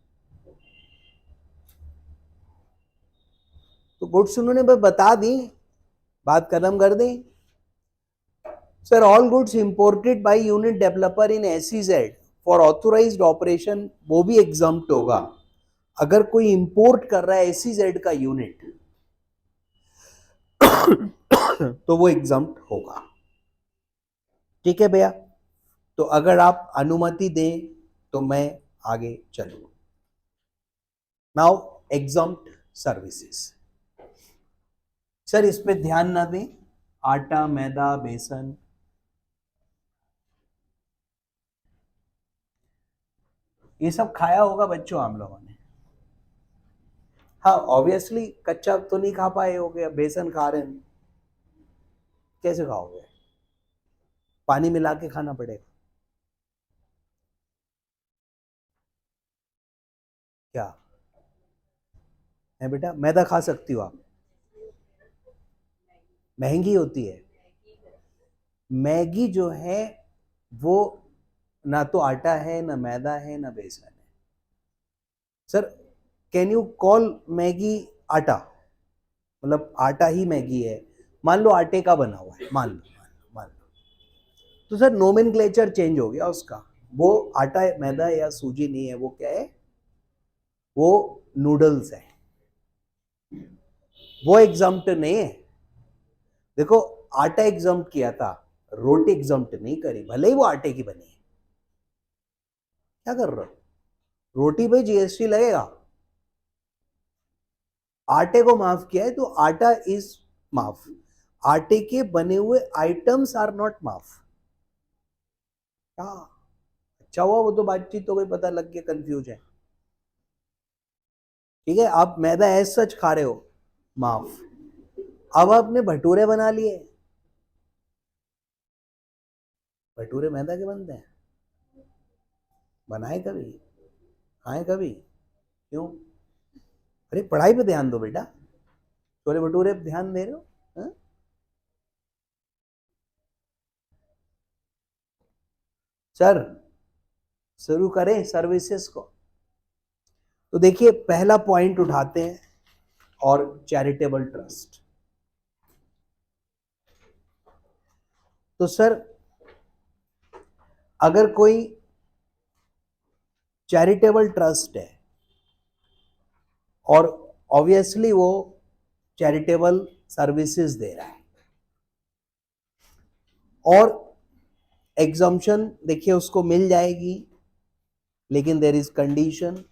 तो गुड्स उन्होंने बस बता दी, बात खत्म कर दी। Sir all goods imported by unit developer in SEZ for authorised operation, वो भी एग्जाम्प्ट होगा। अगर कोई इंपोर्ट कर रहा है एसईजेड का यूनिट तो वो एग्जाम्प्ट होगा। ठीक है भैया, तो अगर आप अनुमति दें तो मैं आगे चलूं। Now exempt services. सर इस पे ध्यान ना दें, आटा, मैदा, बेसन, ये सब खाया होगा बच्चों हम लोगों ने। हाँ ऑब्वियसली कच्चा तो नहीं खा पाए होगे, बेसन खा रहे हैं, कैसे खाओगे, पानी मिला के खाना पड़ेगा। क्या है बेटा, मैदा खा सकती हो आप, महंगी होती है। मैगी जो है वो ना तो आटा है, ना मैदा है, ना बेसन है। Sir can you call Maggi आटा, मतलब आटा ही मैगी है। मान लो आटे का बना हुआ है, मान लो, तो सर नोमेनक्लेचर चेंज हो गया उसका। वो आटा मैदा या सूजी नहीं है, वो क्या है, वो नूडल्स है। वो एग्जाम्प्ट नहीं है। देखो आटा एग्जाम्प्ट किया था, रोटी एग्जाम्प्ट नहीं करी, भले ही वो आटे की बनी है। क्या कर रहे हो, रोटी पे जीएसटी लगेगा। आटे को माफ किया है तो आटा इज माफ, आटे के बने हुए आइटम्स आर नॉट माफ। क्या अच्छा हुआ वो तो बातचीत हो गई, पता लग गया, कंफ्यूज है। ठीक है, आप मैदा एज सच खा रहे हो, माफ। अब आपने भटूरे बना लिए, भटूरे मैदा के बनते हैं, बनाए कभी, खाए कभी, क्यों। अरे पढ़ाई पे ध्यान दो बेटा, छोले भटूरे पे ध्यान दे रहे हो। हाँ? सर शुरू करें सर्विसेज को। तो देखिए पहला पॉइंट उठाते हैं, और चैरिटेबल ट्रस्ट। तो सर अगर कोई चैरिटेबल ट्रस्ट है और ऑब्वियसली वो चैरिटेबल सर्विसेज दे रहा है। और एग्जम्पशन देखिए उसको मिल जाएगी, लेकिन देयर इज कंडीशन,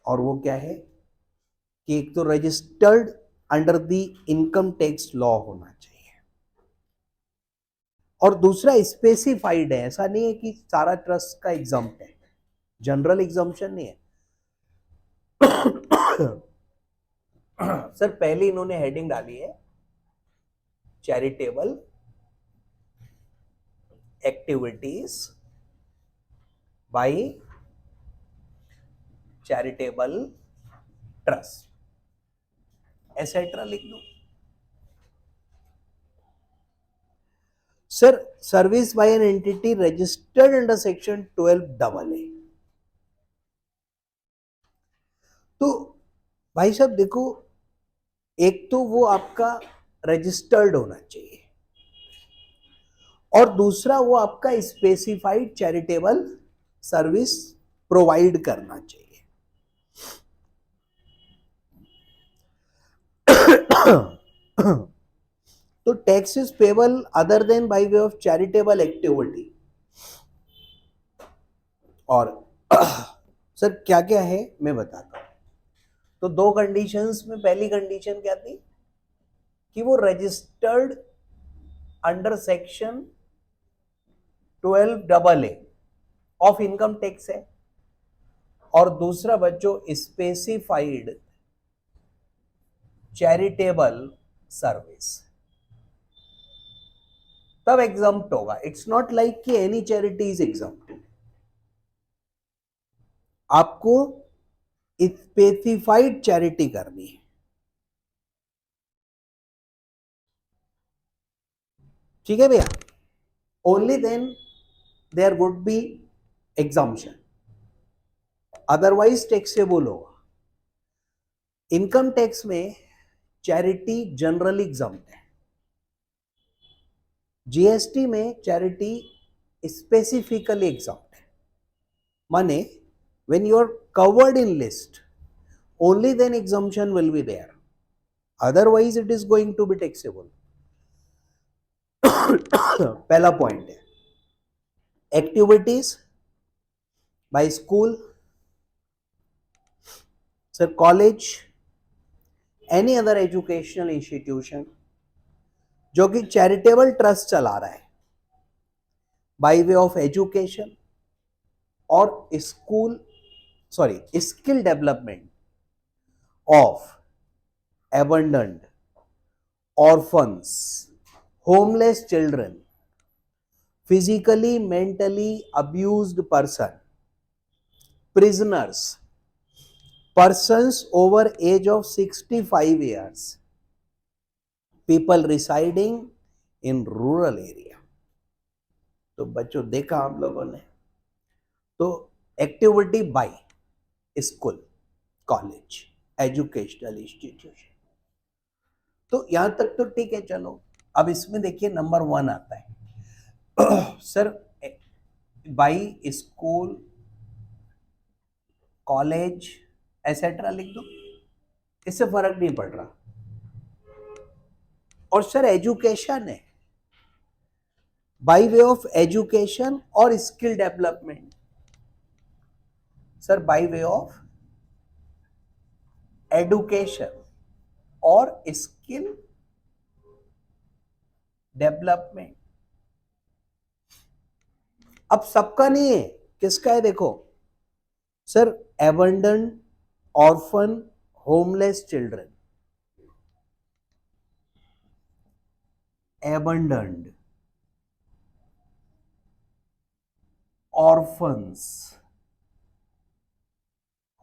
और वो क्या है कि एक तो registered under the income tax law होना चाहिए, और दूसरा स्पेसिफाइड है। ऐसा नहीं है कि सारा ट्रस्ट का एग्जाम्प्ट है, जनरल एग्जाम्पशन नहीं है। सर पहले इन्होंने हेडिंग डाली है charitable activities by charitable trust, etcetera लिख दो। Sir service by an entity registered under section 12AA। तो भाई साहब देखो, एक तो वो आपका रजिस्टर्ड होना चाहिए, और दूसरा वो आपका स्पेसिफाइड चैरिटेबल सर्विस प्रोवाइड करना चाहिए। तो tax is payable other than bye way of charitable activity. और सर क्या क्या है मैं बताता हूं। तो दो कंडीशंस में, पहली कंडीशन क्या थी कि वो registered under section 12AA of income tax है, और दूसरा बच्चों स्पेसिफाइड चैरिटेबल सर्विस, तब एग्जम्प्ट होगा। इट्स नॉट लाइक कि एनी चैरिटी इज एग्जम्प्ट। आपको स्पेसिफाइड चैरिटी करनी है, ठीक है भैया, only then there would be exemption, otherwise taxable होगा। इनकम टैक्स में चैरिटी जनरली एग्जम्प्ट है, जीएसटी में चैरिटी स्पेसिफिकली एग्जम्प्ट है। माने when you are covered in list, only then exemption will be there, otherwise it is going to be taxable। पहला पॉइंट है activities by school, sir college, any other educational institution जो कि चैरिटेबल ट्रस्ट चला रहा है बाय वे ऑफ एजुकेशन और school skill development of abandoned, orphans, homeless children, physically mentally abused person, prisoners, persons over age of 65 years, people residing in rural area। तो बच्चों देखा आप लोगों ने, तो activity by school, college, educational institution, तो यहां तक तो ठीक है। चलो अब इसमें देखिए नंबर 1 आता है sir by school, college etcetera लिख दो, इससे फर्क नहीं पड़ रहा। और सर एजुकेशन है बाई वे ऑफ एजुकेशन और skill development, sir by way of education और स्किल डेवलपमेंट। अब सबका नहीं है, किसका है देखो sir, abandon, orphan, homeless children, abandoned, orphans,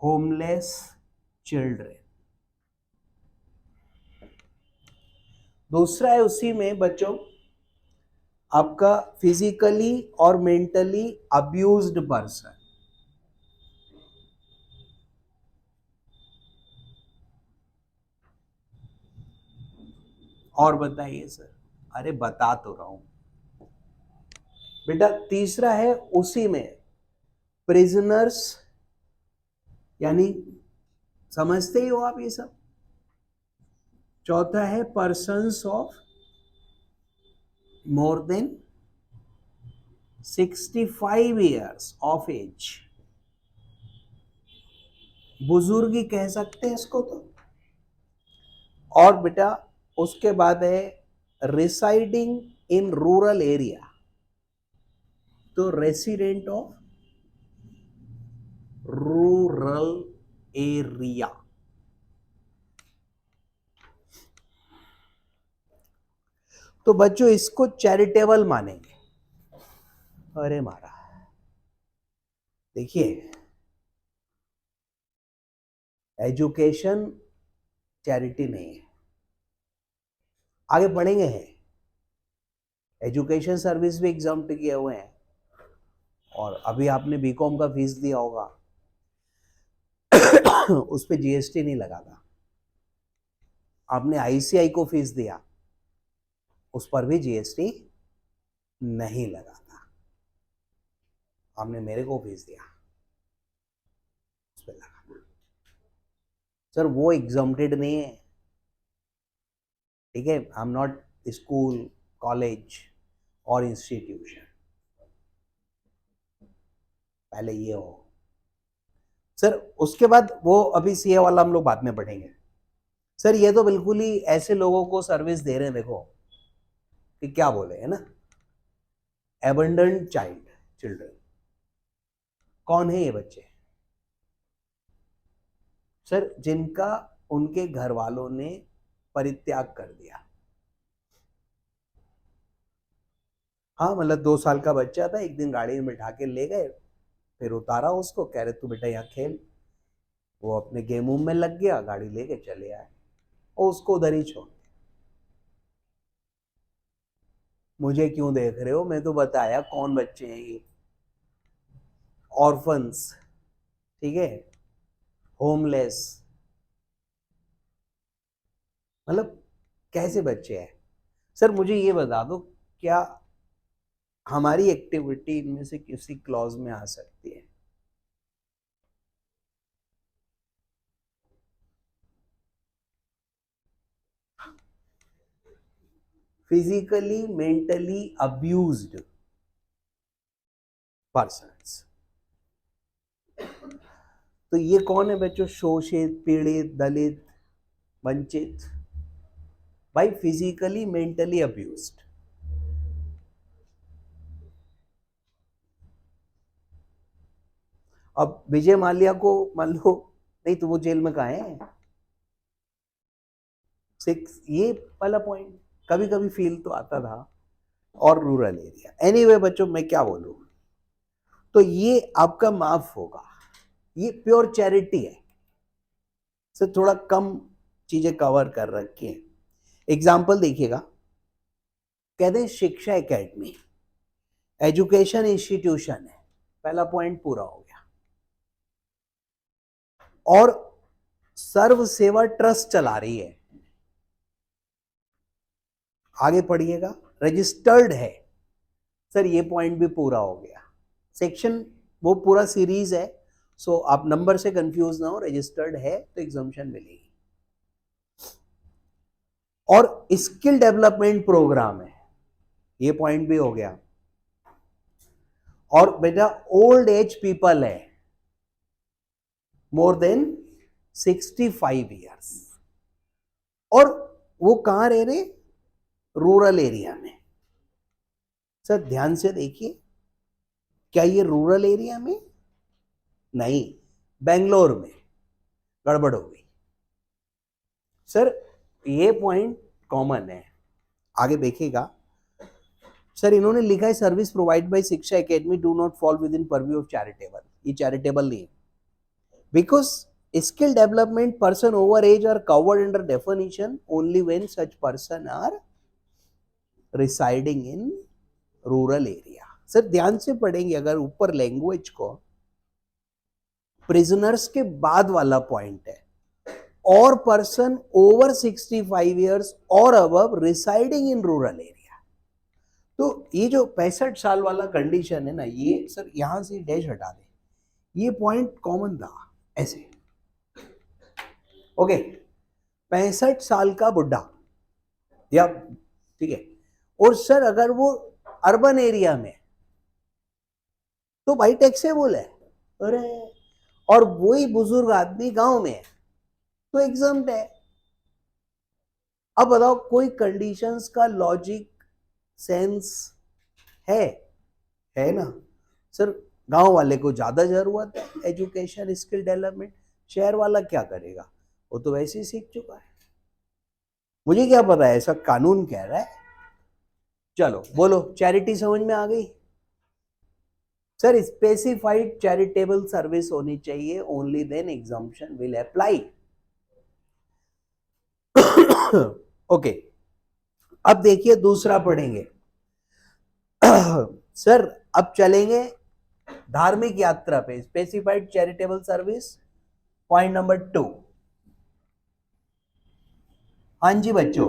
homeless children. दूसरा है उसी में बच्चों आपका फिजिकली और मेंटली अब्यूज्ड पर्सन। और बताइए सर, अरे बता तो रहा हूं बेटा। तीसरा है उसी में प्रिजनर्स, यानी समझते ही हो आप ये सब। चौथा है persons of more than 65 years of age, बुजुर्गी कह सकते हैं इसको तो। और बेटा उसके बाद है रिसाइडिंग इन रूरल एरिया, तो रेसिडेंट ऑफ रूरल एरिया। तो बच्चों इसको चैरिटेबल मानेंगे। अरे मारा, देखिए एजुकेशन चैरिटी नहीं है, आगे पढ़ेंगे हैं। एजुकेशन सर्विस भी एग्जाम्प्ट किए हुए हैं, और अभी आपने बीकॉम का फीस दिया होगा उस पे जीएसटी नहीं लगा था। आपने आईसीआई को फीस दिया, उस पर भी जीएसटी नहीं लगा था। आपने मेरे को फीस दिया, उस पर लगा। सर वो एग्जाम्प्टेड नहीं है, ठीक है। आई एम नॉट स्कूल, कॉलेज और इंस्टीट्यूशन, पहले ये हो। सर उसके बाद वो अभी सीए वाला हम लोग बाद में पढ़ेंगे। सर ये तो बिल्कुल ही ऐसे लोगों को सर्विस दे रहे हैं, देखो कि क्या बोले, है ना, एबंडेंट चिल्ड्रन। कौन है ये बच्चे? सर जिनका उनके घर वालों ने परित्याग कर दिया। हाँ मतलब 2 साल का बच्चा था, एक दिन गाड़ी में बिठा के ले गए, फिर उतारा उसको, कह रहे तू बेटा यहाँ खेल। वो अपने गेम वूम में लग गया, गाड़ी लेके चले आए और उसको उधर ही छोड़। मुझे क्यों देख रहे हो, मैं तो बताया कौन बच्चे हैं ये। ऑर्फन्स, ठीक है, होमलेस, मतलब कैसे बच्चे हैं। सर मुझे ये बता दो, क्या हमारी एक्टिविटी इनमें से किसी क्लॉज में आ सकती है? फिजिकली मेंटली अब्यूज्ड पर्सन्स, तो ये कौन है बच्चों? शोषित, पीड़ित, दलित, वंचित, भाई फिजिकली मेंटली अब्यूज्ड। अब विजय माल्या को मान लो, नहीं तो वो जेल में कहाँ है? 6, ये वाला पॉइंट कभी कभी फील तो आता था। और रूरल एरिया, एनीवे बच्चों मैं क्या बोलूं, तो ये आपका माफ होगा, ये प्योर चैरिटी है। से थोड़ा कम चीजें कवर कर रखी हैं। एग्जाम्पल देखिएगा, कहते हैं शिक्षा एकेडमी, एजुकेशन इंस्टीट्यूशन है, पहला पॉइंट पूरा हो गया। और सर्व सेवा ट्रस्ट चला रही है, आगे पढ़िएगा, रजिस्टर्ड है। सर ये पॉइंट भी पूरा हो गया। सेक्शन वो पूरा सीरीज है, सो आप नंबर से कंफ्यूज ना हो, रजिस्टर्ड है तो एग्जाम्शन मिलेगी। और स्किल डेवलपमेंट प्रोग्राम है, ये पॉइंट भी हो गया। और बेटा ओल्ड एज पीपल है, मोर देन 65 ईयर्स, और वो कहां रह रहे? रूरल एरिया में। सर ध्यान से देखिए, क्या ये रूरल एरिया में? नहीं, बेंगलोर में। गड़बड़ हो गई। सर ये पॉइंट कॉमन है, आगे देखिएगा। सर इन्होंने लिखा है service provide by Shiksha academy do not fall within purview of charitable. ये चैरिटेबल नहीं है, because skill development person over age are covered under definition only when such person are residing in rural area. Sir ध्यान से पढ़ेंगे अगर ऊपर लैंग्वेज को, प्रिजनर्स के बाद वाला पॉइंट है, और पर्सन ओवर 65 ईयर्स और above residing in rural area. तो ये जो 65 साल वाला कंडीशन है ना, ये सर यहां से डैश हटा दे, ये पॉइंट कॉमन था ऐसे। ओके, 65 साल का बुढ़ा, या ठीक है, और सर अगर वो अर्बन एरिया में तो भाई टैक्सेबल है, अरे, और वही बुजुर्ग आदमी गांव में है तो एग्जम्प्ट है। अब बताओ कोई कंडीशंस का लॉजिक सेंस है ना सर। गांव वाले को ज्यादा जरूरत है एजुकेशन स्किल डेवलपमेंट, शहर वाला क्या करेगा, वो तो वैसे ही सीख चुका है। मुझे क्या पता है, ऐसा कानून कह रहा है। चलो बोलो, चैरिटी समझ में आ गई। सर स्पेसिफाइड चैरिटेबल सर्विस होनी चाहिए, only then exemption will apply. Okay, अब देखिए दूसरा पढ़ेंगे। सर अब चलेंगे धार्मिक यात्रा पे, specified charitable service, point number 2। हाँ जी बच्चों,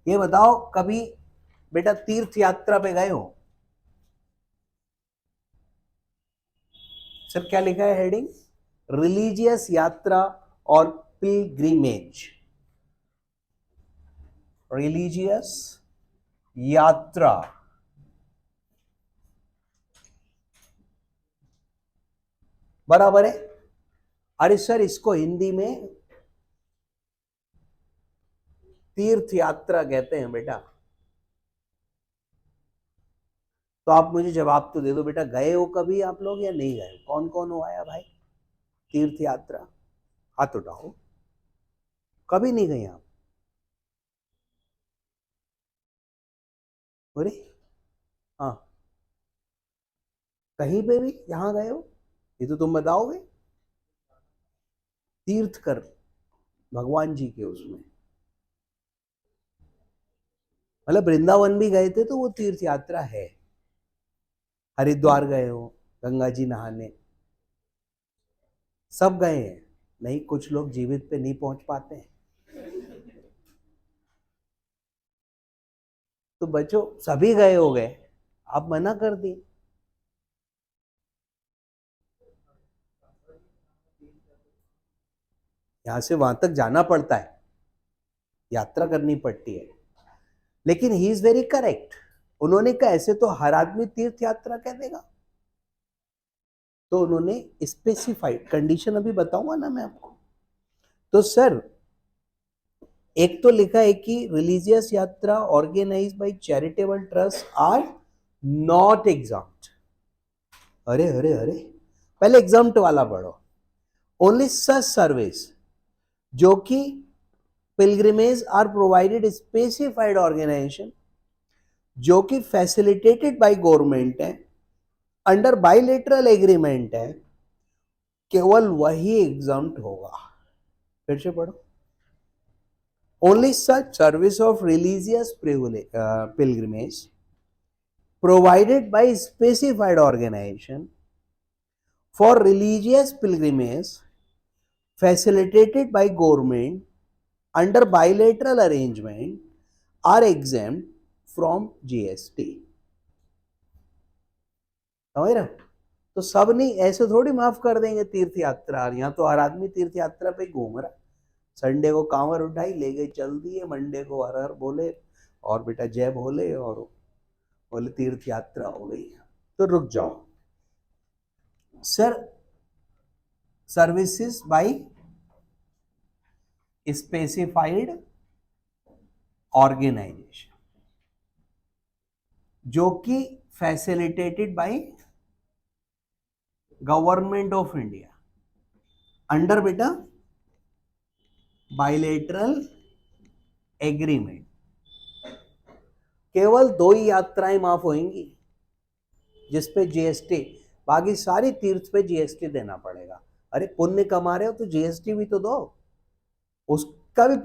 ये बताओ कभी बेटा तीर्थ यात्रा पे गए हो? सर क्या लिखा है हेडिंग? रिलीजियस यात्रा और पिलग्रिमेज। रिलीजियस यात्रा बराबर है। अरे सर इसको हिंदी में तीर्थ यात्रा कहते हैं बेटा। तो आप मुझे जवाब तो दे दो बेटा, गए हो कभी आप लोग या नहीं गए? कौन कौन हो आया भाई तीर्थ यात्रा? हाथ उठाओ। कभी नहीं गए आप? अरे हाँ, कहीं पे भी जहां गए हो ये तो तुम बताओगे। तीर्थ कर भगवान जी के उसमें, मतलब वृंदावन भी गए थे तो वो तीर्थ यात्रा है। हरिद्वार गए हो गंगा जी नहाने, सब गए हैं। नहीं, कुछ लोग जीवित पे नहीं पहुंच पाते हैं। तो बच्चों सभी गए हो गए, आप मना कर दी। यहां से वहां तक जाना पड़ता है, यात्रा करनी पड़ती है। लेकिन ही इज वेरी करेक्ट, उन्होंने कहा ऐसे तो हर आदमी तीर्थ यात्रा कह देगा, तो उन्होंने स्पेसिफाइड कंडीशन अभी बताऊंगा ना मैं आपको। तो सर एक तो लिखा है कि रिलीजियस यात्रा organise by charitable trust are not exempt. अरे अरे अरे, पहले एग्जाम्प्ट वाला पढ़ो। ओनली सच सर्विस जो कि pilgrimage are provided specified organisation जो कि फैसिलिटेटेड बाय गवर्नमेंट है, अंडर बायलेटरल एग्रीमेंट है, केवल वही एग्जाम्प्ट होगा। फिर से पढ़ो। Only such service of religious pilgrimage provided by specified organization for religious pilgrimage facilitated by government under bilateral arrangement are exempt from GST। समझ रहे हो? तो सब नहीं ऐसे थोड़ी माफ कर देंगे तीर्थ यात्रा। यहाँ तो हर आदमी तीर्थ यात्रा पे घूम रहा है, संडे को कांवर उठाई ले गई चल दिए, मंडे को हर हर बोले और बेटा जय भोले और बोले तीर्थ यात्रा हो गई। तो रुक जाओ sir, services by specified organisation जो कि facilitated by government of India under बेटा बायलेटरल एग्रीमेंट। केवल 2 ही यात्राएं माफ होंगी जिसपे जीएसटी, बाकी सारी तीर्थ पे जीएसटी देना पड़ेगा। अरे पुण्य कमा रहे हो तो जीएसटी भी तो दो, उसका भी